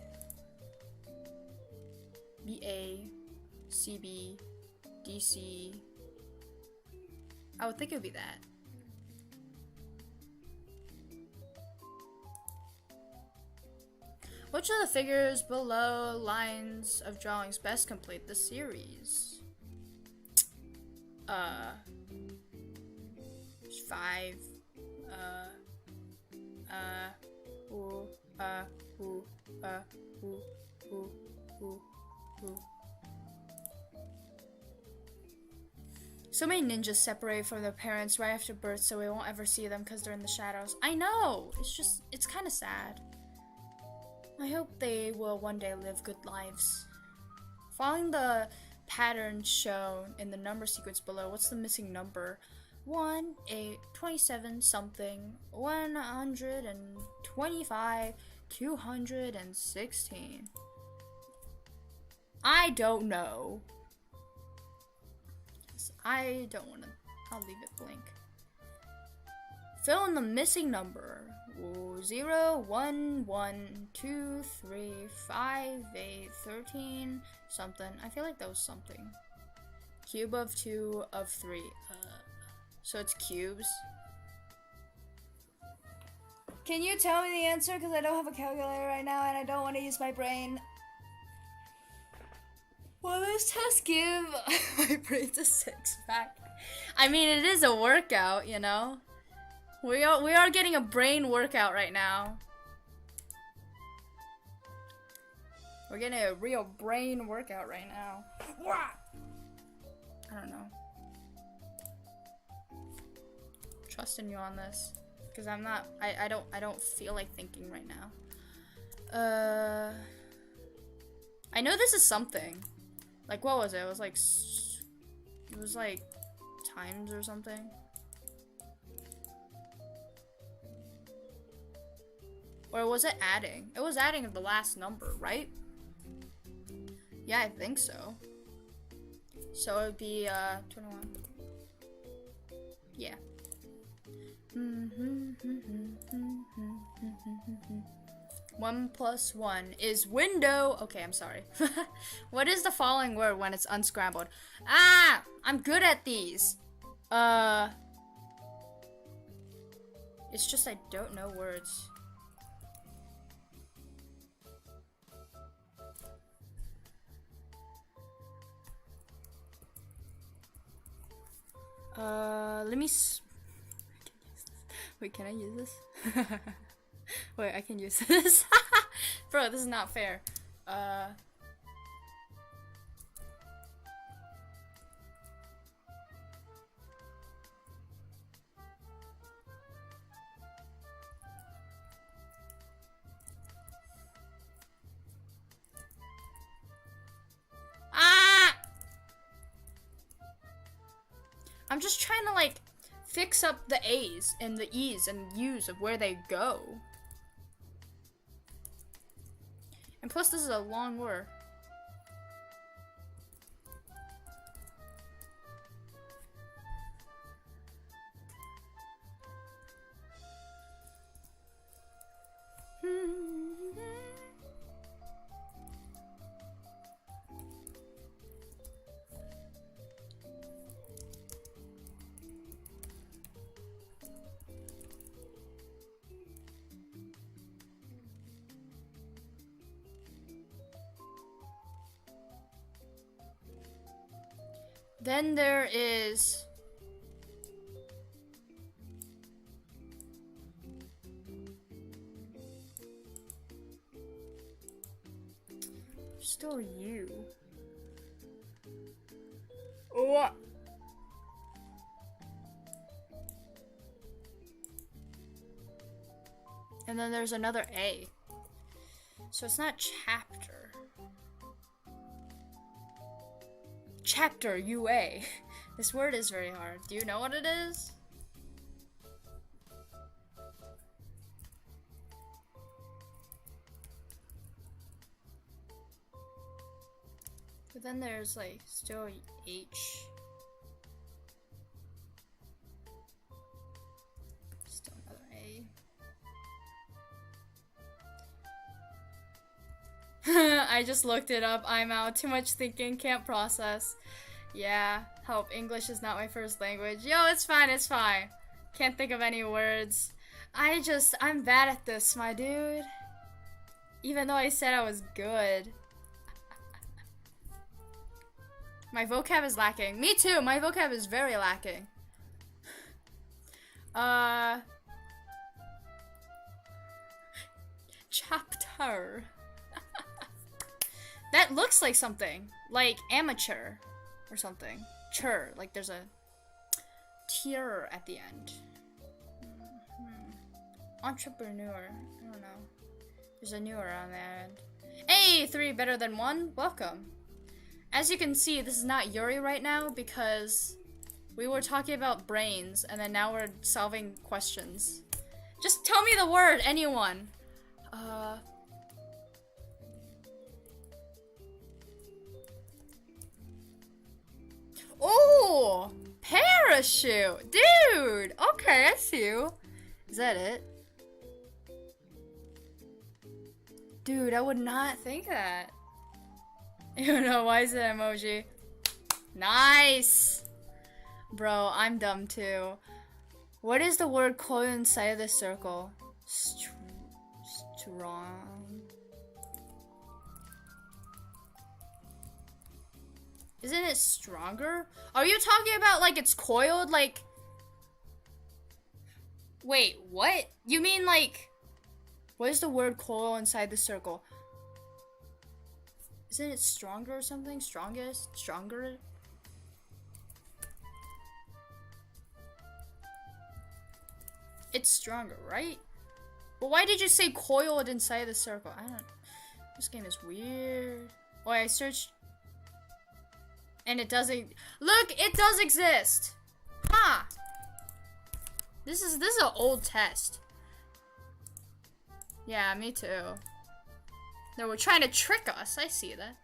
B, A, C, B, D, C. I would think it would be that. Which of the figures below lines of drawings best complete the series? 5. So many ninjas separate from their parents right after birth, so we won't ever see them because they're in the shadows. I know! It's kind of sad. I hope they will one day live good lives. Following the pattern shown in the number sequence below, what's the missing number? 1, 8, 27, something, 125, 216. I don't know. I don't want to. I'll leave it blank. Fill in the missing number. 0, 1, 1, 2, 3, 5, 8, 13, something. I feel like that was something. Cube of 2 of 3. So it's cubes. Can you tell me the answer? Because I don't have a calculator right now and I don't want to use my brain. Will this test give my brain a 6-pack? I mean, it is a workout, you know? We are getting a brain workout right now. We're getting a real brain workout right now. I don't know. Trusting you on this, because I'm not. I don't feel like thinking right now. I know this is something. Like, what was it? It was like times or something. Or was it adding? It was adding the last number, right? Yeah, I think so. So it would be 21. Yeah. 1 plus 1 is window. Okay, I'm sorry. What is the following word when it's unscrambled? Ah! I'm good at these. It's just I don't know words. Let me wait, can I use this? Wait, I can use this. Bro, this is not fair. I'm just trying to, like, fix up the A's and the E's and U's of where they go. And plus, this is a long word. Then there is still you. Oh. And then there's another A. So it's not chapter. Chapter UA. This word is very hard. Do you know what it is? But then there's like still H. Still another A. I just looked it up. I'm out. Too much thinking. Can't process. Yeah. Help. English is not my first language. Yo, it's fine. It's fine. Can't think of any words. I'm bad at this, my dude. Even though I said I was good. My vocab is lacking. Me too. My vocab is very lacking. Chapter. That looks like something. Like amateur or something. Chur. Like there's a tier at the end. Entrepreneur. I don't know. There's a newer on that end. Hey, 3 better than 1. Welcome. As you can see, this is not Yuri right now because we were talking about brains and then now we're solving questions. Just tell me the word, anyone. Oh, parachute, dude. Okay, I see you. Is that it? Dude, I would not think that. You know, why is it emoji? Nice! Bro, I'm dumb too. What is the word coil inside of the circle? Strong. Isn't it stronger? Are you talking about like it's coiled? Like. Wait, what? You mean like. What is the word coil inside the circle? Isn't it stronger or something? Strongest? Stronger? It's stronger, right? But why did you say coiled inside the circle? I don't. This game is weird. Oh, I searched. And it doesn't. Look, it does exist. Huh. This is an old test. Yeah, me too. No, we're trying to trick us. I see that.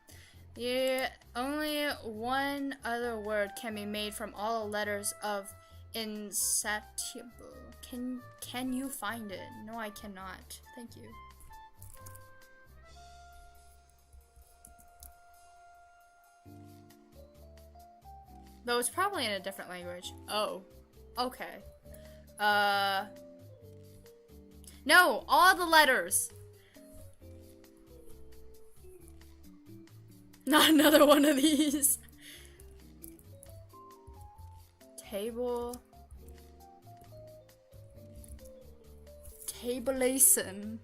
Yeah, only one other word can be made from all the letters of insatiable. Can you find it? No, I cannot. Thank you. Though it's probably in a different language. Oh. Okay. No, all the letters. Not another one of these. Table. Tabulation.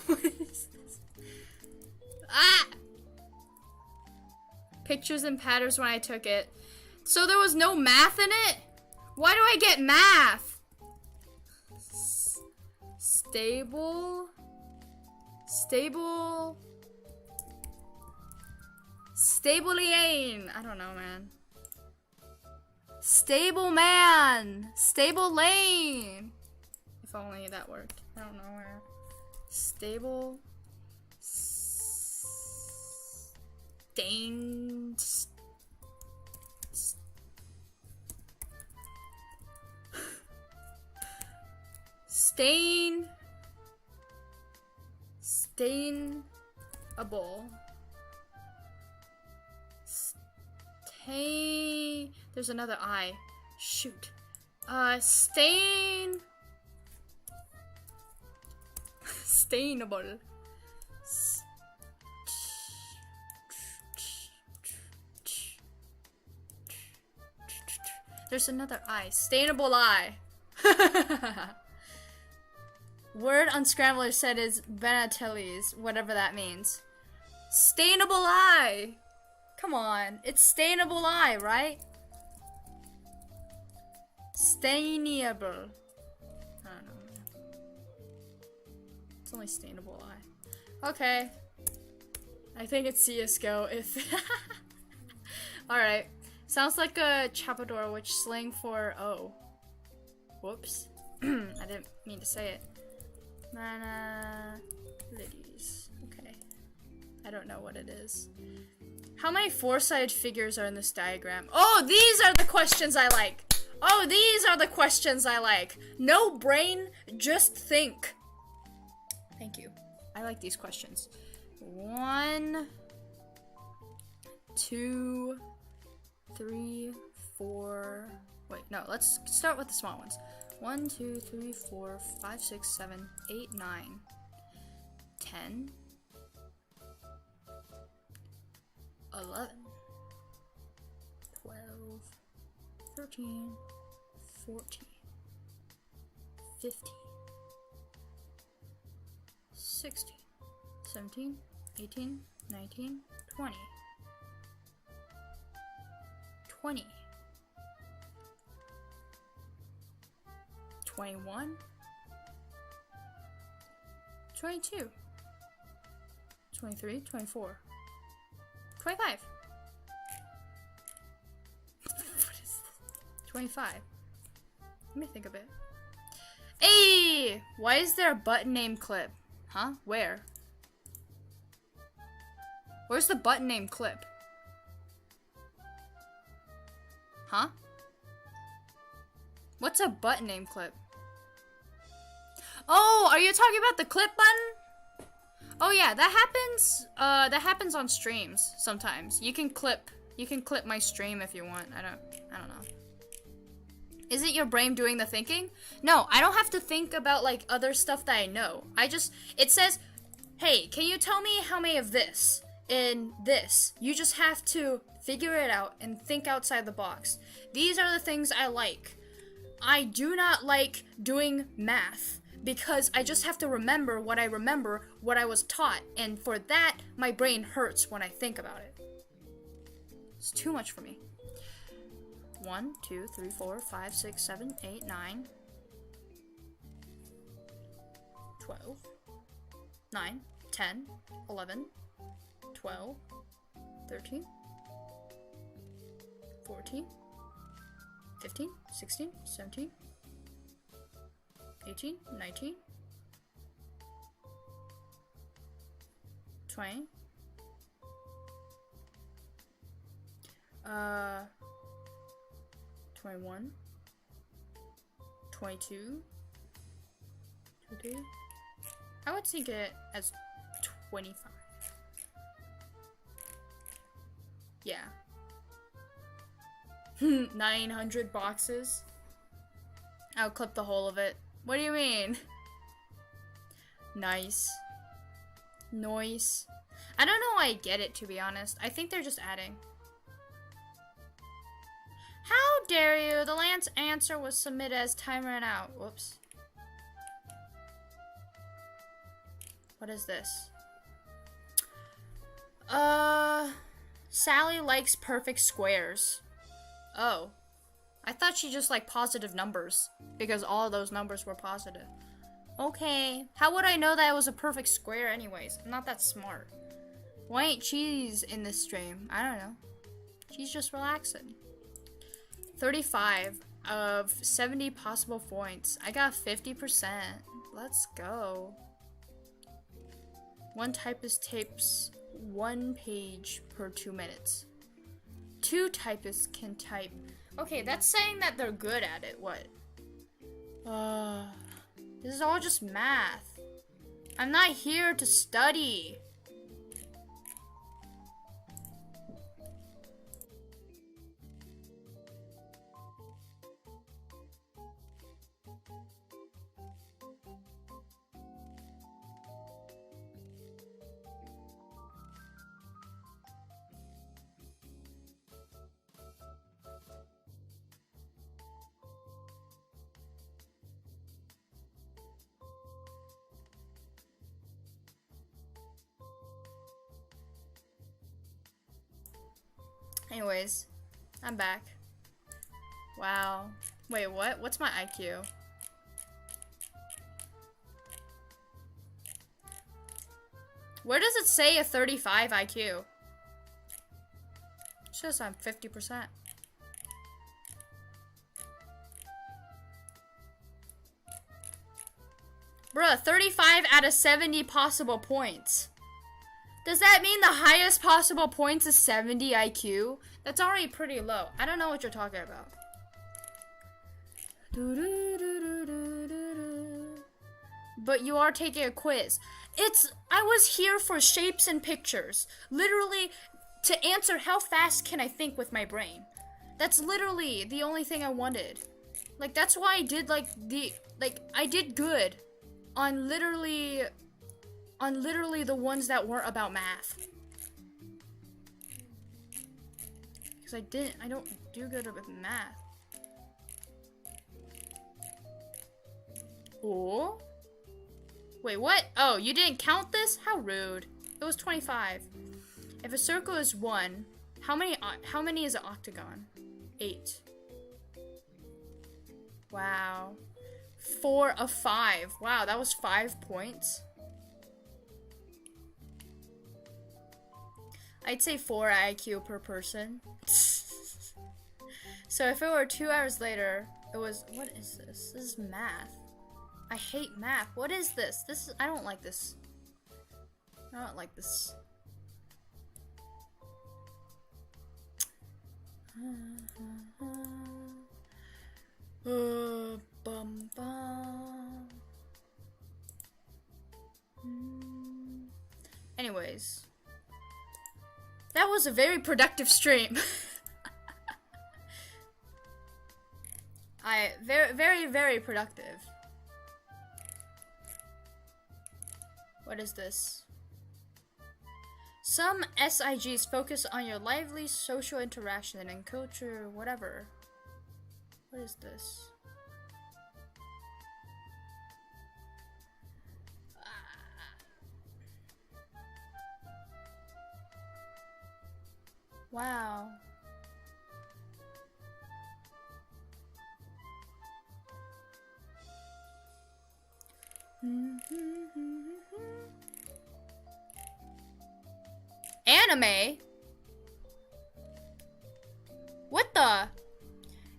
What is this? Ah! Pictures and patterns when I took it. So there was no math in it? Why do I get math? Stable. Stabiliane. I don't know, man. Stable man. Stable lane. If only that worked. I don't know where. Stable. Stained. Stainable. There's another I. Shoot. Stainable. There's another I. Stainable I. Word Unscrambler said is Benatelli's, whatever that means. Stainable eye! Come on, it's stainable eye, right? Stainable. I don't know. It's only stainable eye. Okay. I think it's CSGO if... Alright. Sounds like a chapador, which slang for O. Whoops. I didn't mean to say it. Manalities. Okay. I don't know what it is. How many four-sided figures are in this diagram? Oh, these are the questions I like. Oh, these are the questions I like. No brain, just think. Thank you. I like these questions. 1, 2, 3, 4. Wait, no, let's start with the small ones. 1, 2, 3, 4, 5, 6, 7, 8, 9, 10, 11, 12, 13, 14, 15, 16, 17, 18, 19, 20, 20, 21, 22, 23, 24, 25. What is this? 25. Let me think a bit. Hey! Why is there a button name clip? Huh? Where? Where's the button name clip? Huh? What's a button name clip? Oh, are you talking about the clip button? Oh yeah, that happens on streams sometimes. You can clip my stream if you want. I don't know. Is it your brain doing the thinking? No, I don't have to think about like other stuff that I know. It says, "Hey, can you tell me how many of this in this?" You just have to figure it out and think outside the box. These are the things I like. I do not like doing math because I just have to remember what I was taught, and for that, my brain hurts when I think about it. It's too much for me. 1, 2, 3, 4, 5, 6, 7, 8, 9, 12, 9, 10, 11, 12, 13, 14, 15, 16, 17, 18, 19, 20, 21, 22, 23. I would think it as 25. Yeah. 900 boxes. I'll clip the whole of it. What do you mean? Nice. Noise. I don't know why I get it, to be honest. I think they're just adding. How dare you? The last answer was submitted as time ran out. Whoops. What is this? Sally likes perfect squares. Oh. I thought she just liked positive numbers, because all of those numbers were positive. Okay. How would I know that it was a perfect square anyways? I'm not that smart. Why ain't Cheese in this stream? I don't know. She's just relaxing. 35 of 70 possible points. I got 50%. Let's go. One typist tapes 1 page per 2 minutes. 2 typists can type. Okay, that's saying that they're good at it. What? This is all just math. I'm not here to study. Anyways, I'm back. Wow. Wait, what? What's my IQ? Where does it say a 35 IQ? It says I'm 50%. Bruh, 35 out of 70 possible points. Does that mean the highest possible points is 70 IQ? That's already pretty low. I don't know what you're talking about. But you are taking a quiz. I was here for shapes and pictures. Literally, to answer how fast can I think with my brain. That's literally the only thing I wanted. Like, that's why I did, I did good on literally the ones that weren't about math. Because I don't do good with math. Oh? Wait, what? Oh, you didn't count this? How rude. It was 25. If a circle is 1, how many is an octagon? 8. Wow. 4 of 5. Wow, that was 5 points. I'd say 4 IQ per person. So if it were 2 hours later, it was, what is this? This is math. I hate math. What is this? I don't like this. I don't like this. Bum, bum. Anyways. That was a very productive stream. Very, very productive. What is this? Some SIGs focus on your lively social interaction and culture, whatever. What is this? Wow. Anime? What the?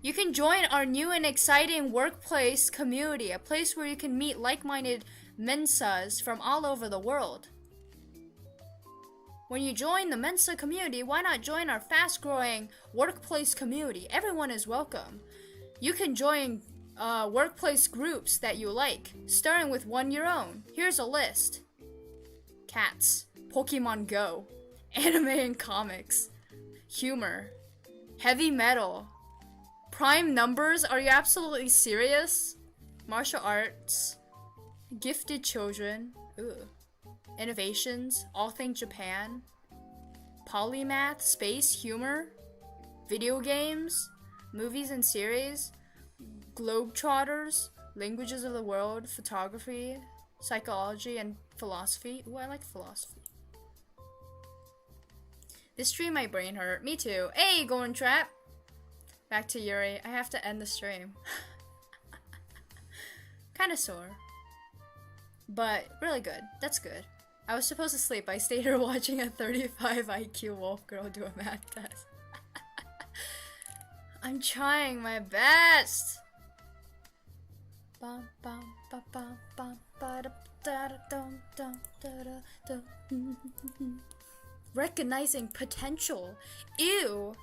You can join our new and exciting workplace community, a place where you can meet like-minded Mensas from all over the world. When you join the Mensa community, why not join our fast-growing workplace community? Everyone is welcome. You can join workplace groups that you like, starting with one your own. Here's a list. Cats, Pokemon Go, anime and comics, humor, heavy metal, prime numbers, are you absolutely serious? Martial arts, gifted children, ooh. Innovations, all things Japan, polymath, space, humor, video games, movies and series, globetrotters, languages of the world, photography, psychology, and philosophy. Ooh, I like philosophy. This stream, my brain hurt. Me too. Hey, Golden Trap! Back to Yuri. I have to end the stream. Kinda sore. But really good. That's good. I was supposed to sleep. I stayed here watching a 35 IQ wolf girl do a math test. I'm trying my best. Recognizing potential. Ew.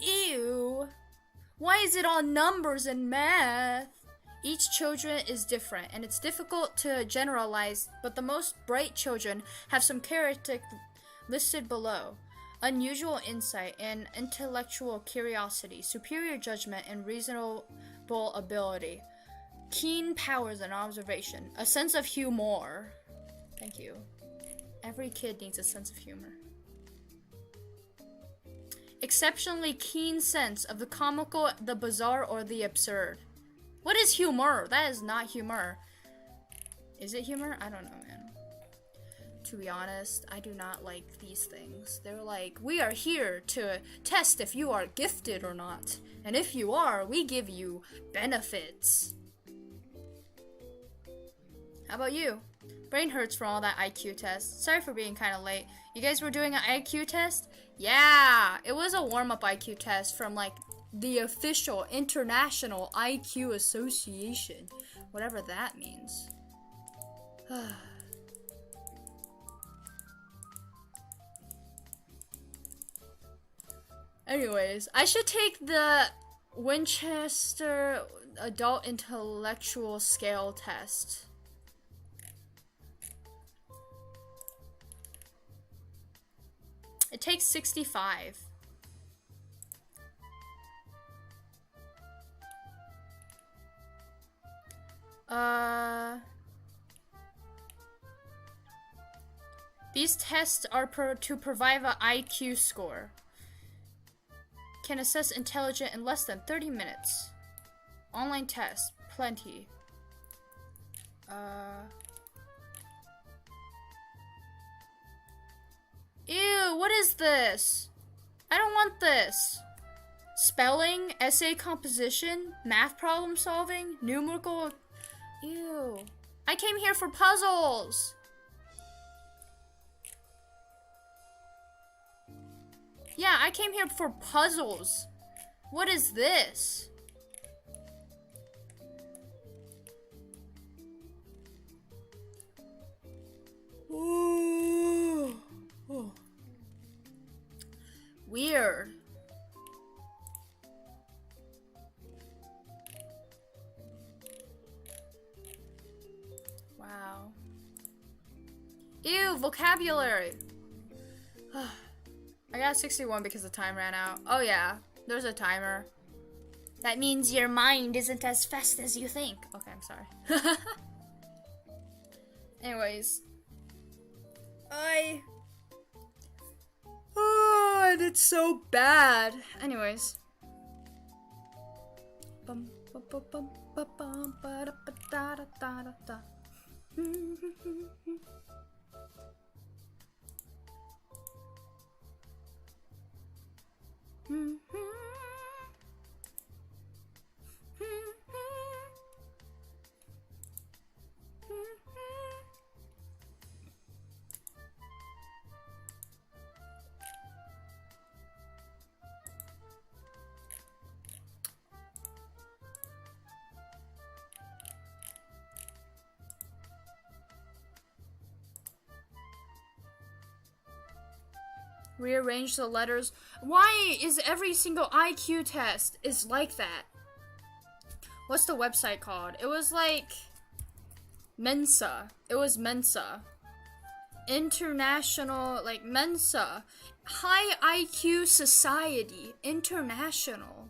Ew. Why is it all numbers and math? Each children is different, and it's difficult to generalize, but the most bright children have some characteristics listed below. Unusual insight and intellectual curiosity, superior judgment and reasonable ability, keen powers and observation, a sense of humor. Thank you. Every kid needs a sense of humor. Exceptionally keen sense of the comical, the bizarre, or the absurd. What is humor? That is not humor. Is it humor? I don't know, man. To be honest, I do not like these things. They're like, we are here to test if you are gifted or not. And if you are, we give you benefits. How about you? Brain hurts from all that IQ test. Sorry for being kind of late. You guys were doing an IQ test? Yeah, it was a warm-up IQ test from like the official International IQ Association. Whatever that means. Anyways, I should take the Winchester Adult Intellectual Scale test. It takes 65. These tests are to provide an IQ score. Can assess intelligence in less than 30 minutes. Online tests, plenty. Ew, what is this? I don't want this. Spelling, essay composition, math problem solving, numerical. Ew. I came here for puzzles. Yeah, I came here for puzzles. What is this? Ooh. Oh. Weird. Wow. Ew, vocabulary. I got 61 because the time ran out. Oh yeah, there's a timer. That means your mind isn't as fast as you think. Okay, I'm sorry. Anyways. Oh, I did so bad. Anyways. Bum, bum, bum, bum, bum, bum, ba, da, ba, da, da, da, da, da. Rearrange the letters. Why is every single IQ test is like that? What's the website called? It was like Mensa. It was Mensa. International, like Mensa. High IQ Society International.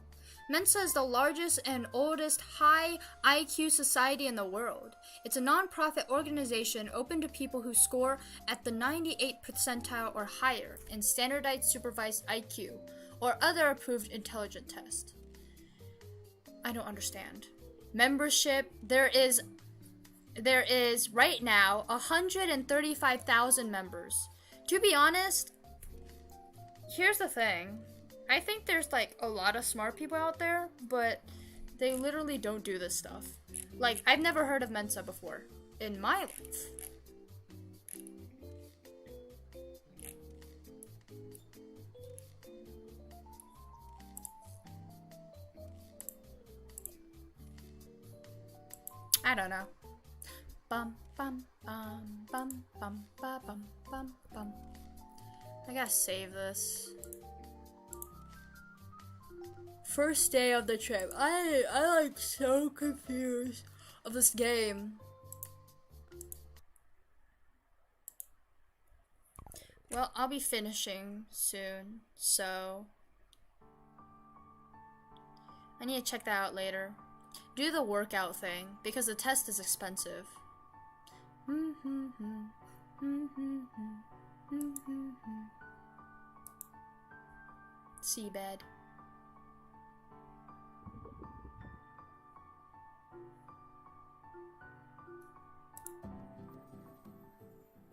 Mensa is the largest and oldest high IQ society in the world. It's a non-profit organization open to people who score at the 98th percentile or higher in standardized supervised IQ or other approved intelligence test. I don't understand. Membership, there is right now 135,000 members. To be honest, here's the thing. I think there's like a lot of smart people out there, but they literally don't do this stuff. Like, I've never heard of Mensa before in my life. I don't know. Bum bum bum bum bum ba, bum bum bum. I gotta save this. First day of the trip. I like so confused of this game. Well, I'll be finishing soon, so I need to check that out later. Do the workout thing because the test is expensive. SeaBed.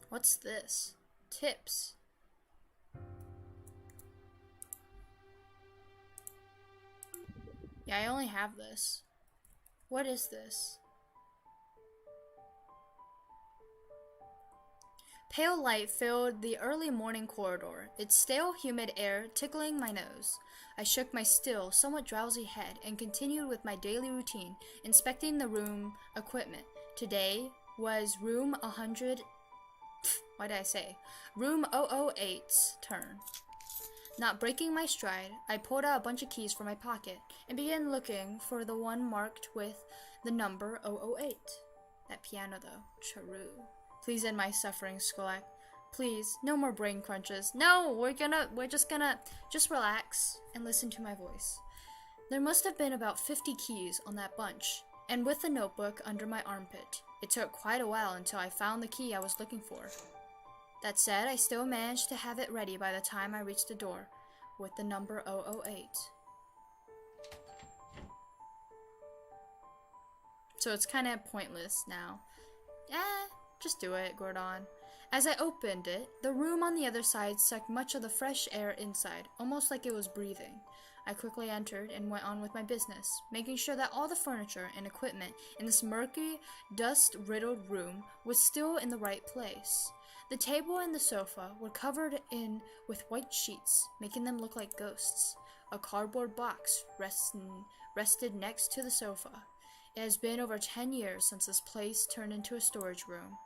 What's this? Tips. Yeah, I only have this. What is this? Pale light filled the early morning corridor, its stale, humid air tickling my nose. I shook my still, somewhat drowsy head and continued with my daily routine, inspecting the room equipment. Today, was room 100. What did I say? Room 008's turn. Not breaking my stride, I pulled out a bunch of keys from my pocket and began looking for the one marked with the number 008. That piano though, true. Please end my suffering, Skolak. Please, no more brain crunches. No, we're just gonna relax and listen to my voice. There must have been about 50 keys on that bunch, and with the notebook under my armpit, it took quite a while until I found the key I was looking for. That said, I still managed to have it ready by the time I reached the door with the number 008. So it's kind of pointless now. Just do it, Gordon. As I opened it, the room on the other side sucked much of the fresh air inside, almost like it was breathing. I quickly entered and went on with my business, making sure that all the furniture and equipment in this murky, dust-riddled room was still in the right place. The table and the sofa were covered in with white sheets, making them look like ghosts. A cardboard box rested next to the sofa. It has been over 10 years since this place turned into a storage room.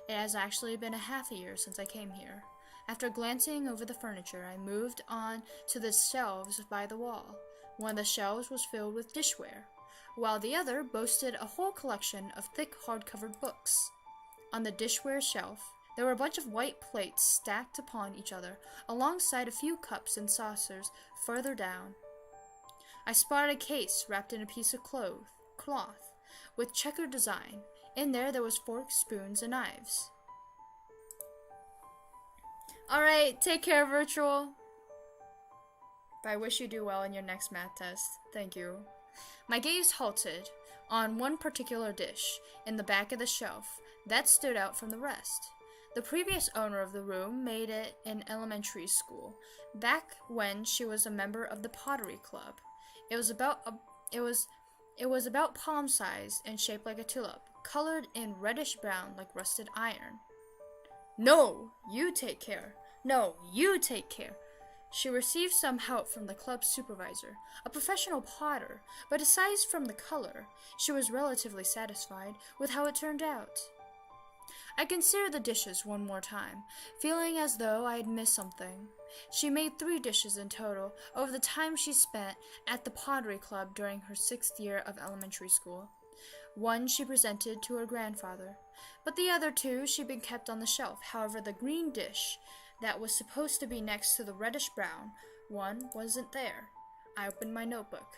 It has actually been a half a year since I came here. After glancing over the furniture, I moved on to the shelves by the wall. One of the shelves was filled with dishware, while the other boasted a whole collection of thick hard-covered books. On the dishware shelf, there were a bunch of white plates stacked upon each other, alongside a few cups and saucers further down. I spotted a case wrapped in a piece of cloth, with checkered design. In there was forks, spoons, and knives. Alright, take care, Virtual. But I wish you do well in your next math test. Thank you. My gaze halted on one particular dish in the back of the shelf that stood out from the rest. The previous owner of the room made it in elementary school, back when she was a member of the pottery club. It was about palm-sized and shaped like a tulip, colored in reddish-brown like rusted iron. No, you take care. No, you take care. She received some help from the club's supervisor, a professional potter, but aside from the color, she was relatively satisfied with how it turned out. I considered the dishes one more time, feeling as though I had missed something. She made 3 dishes in total over the time she spent at the pottery club during her 6th year of elementary school. One she presented to her grandfather, but the other 2 she'd been kept on the shelf. However, the green dish that was supposed to be next to the reddish-brown one wasn't there. I opened my notebook.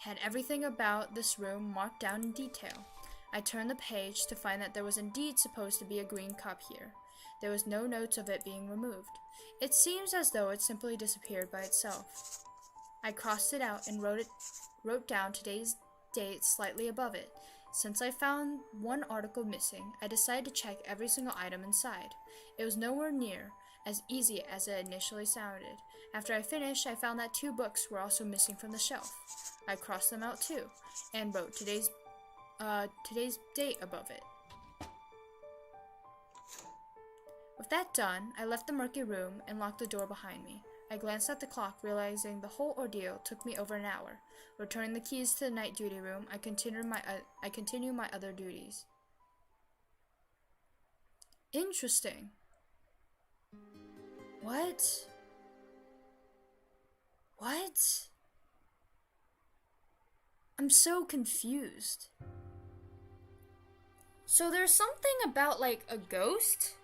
It had everything about this room marked down in detail. I turned the page to find that there was indeed supposed to be a green cup here. There was no notes of it being removed. It seems as though it simply disappeared by itself. I crossed it out and wrote down today's date slightly above it. Since I found one article missing, I decided to check every single item inside. It was nowhere near as easy as it initially sounded. After I finished, I found that 2 books were also missing from the shelf. I crossed them out too, and wrote today's date above it. With that done, I left the murky room and locked the door behind me. I glanced at the clock, realizing the whole ordeal took me over an hour. Returning the keys to the night duty room, I continued my other duties. Interesting. What? I'm so confused. So there's something about, like, a ghost?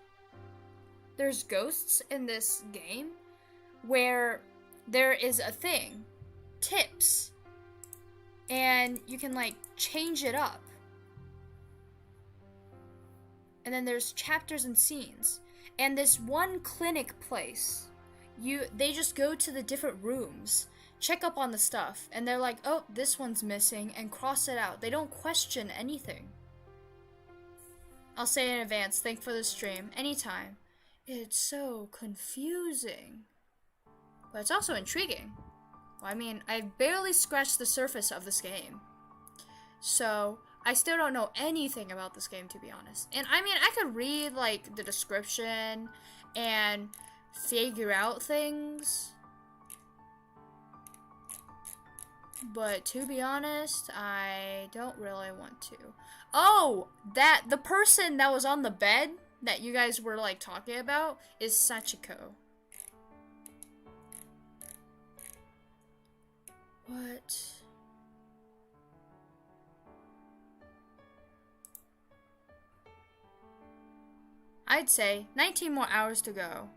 There's ghosts in this game where there is a thing, tips, and you can, like, change it up. And then there's chapters and scenes. And this one clinic place, they just go to the different rooms, check up on the stuff, and they're like, oh, this one's missing, and cross it out. They don't question anything. I'll say in advance, thanks for the stream. Anytime. It's so confusing. But it's also intriguing. Well, I mean, I've barely scratched the surface of this game. So, I still don't know anything about this game, to be honest. And I mean, I could read, like, the description and figure out things. But to be honest, I don't really want to. Oh, the person that was on the bed that you guys were like talking about is Sachiko. What? I'd say 19 more hours to go.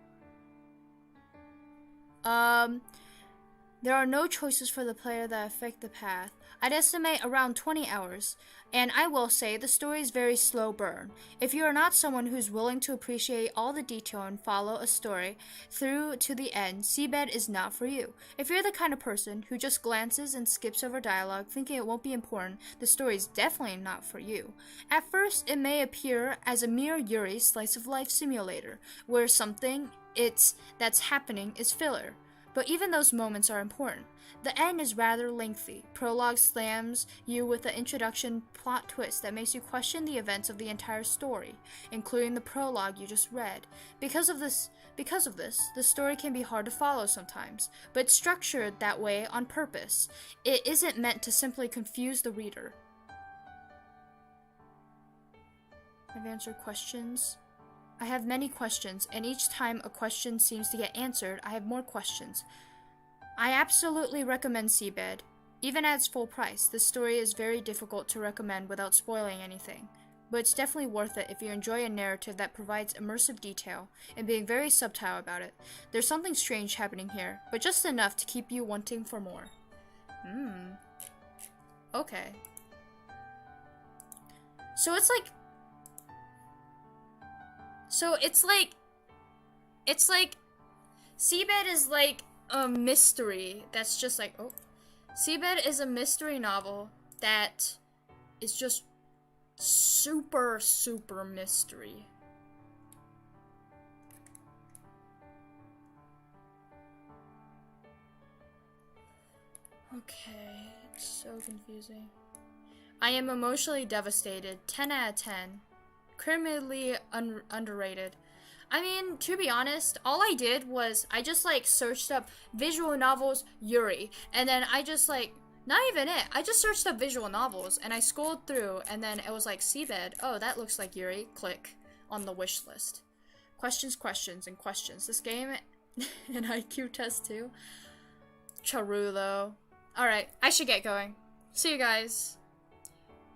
There are no choices for the player that affect the path. I'd estimate around 20 hours. And I will say the story is very slow burn. If you are not someone who's willing to appreciate all the detail and follow a story through to the end, SeaBed is not for you. If you're the kind of person who just glances and skips over dialogue thinking it won't be important, the story is definitely not for you. At first, it may appear as a mere YURIIIII slice of life simulator, where something that's happening is filler. But even those moments are important. The end is rather lengthy. Prologue slams you with an introduction plot twist that makes you question the events of the entire story, including the prologue you just read. Because of this, the story can be hard to follow sometimes, but it's structured that way on purpose. It isn't meant to simply confuse the reader. I've answered questions. I have many questions, and each time a question seems to get answered, I have more questions. I absolutely recommend SeaBed. Even at its full price, this story is very difficult to recommend without spoiling anything. But it's definitely worth it if you enjoy a narrative that provides immersive detail and being very subtle about it. There's something strange happening here, but just enough to keep you wanting for more. Okay. So it's like SeaBed is like a mystery that's just like, SeaBed is a mystery novel that is just super, super mystery. Okay, it's so confusing. I am emotionally devastated. 10 out of 10. Criminally underrated. I mean, to be honest, all I did was I just like searched up visual novels YURIIIII, and then I just like, not even it, I just searched up visual novels and I scrolled through, and then it was like SeaBed. Oh, that looks like YURIIIII. Click on the wish list. Questions, questions, and questions. This game an IQ test too. Charulo. Alright, I should get going. See you guys.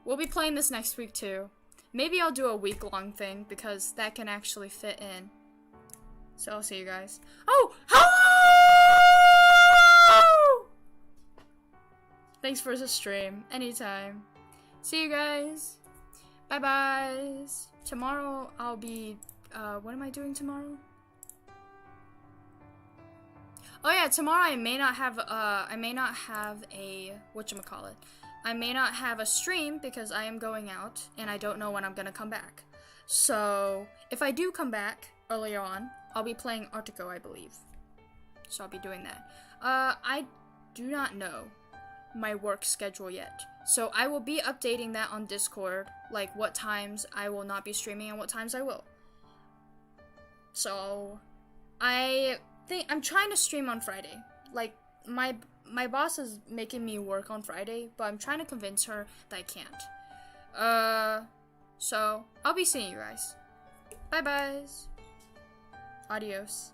We'll be playing this next week too. Maybe I'll do a week-long thing, because that can actually fit in. So I'll see you guys. Oh! Hello! Thanks for the stream. Anytime. See you guys. Bye-bye. Tomorrow I'll be... what am I doing tomorrow? Oh yeah, tomorrow I may not have a... whatchamacallit. I may not have a stream because I am going out and I don't know when I'm gonna come back. So, if I do come back earlier on, I'll be playing Artico, I believe. So I'll be doing that. I do not know my work schedule yet. So I will be updating that on Discord, like what times I will not be streaming and what times I will. So, I'm trying to stream on Friday. Like, my boss is making me work on Friday, but I'm trying to convince her that I can't. So, I'll be seeing you guys. Bye-bye. Adios.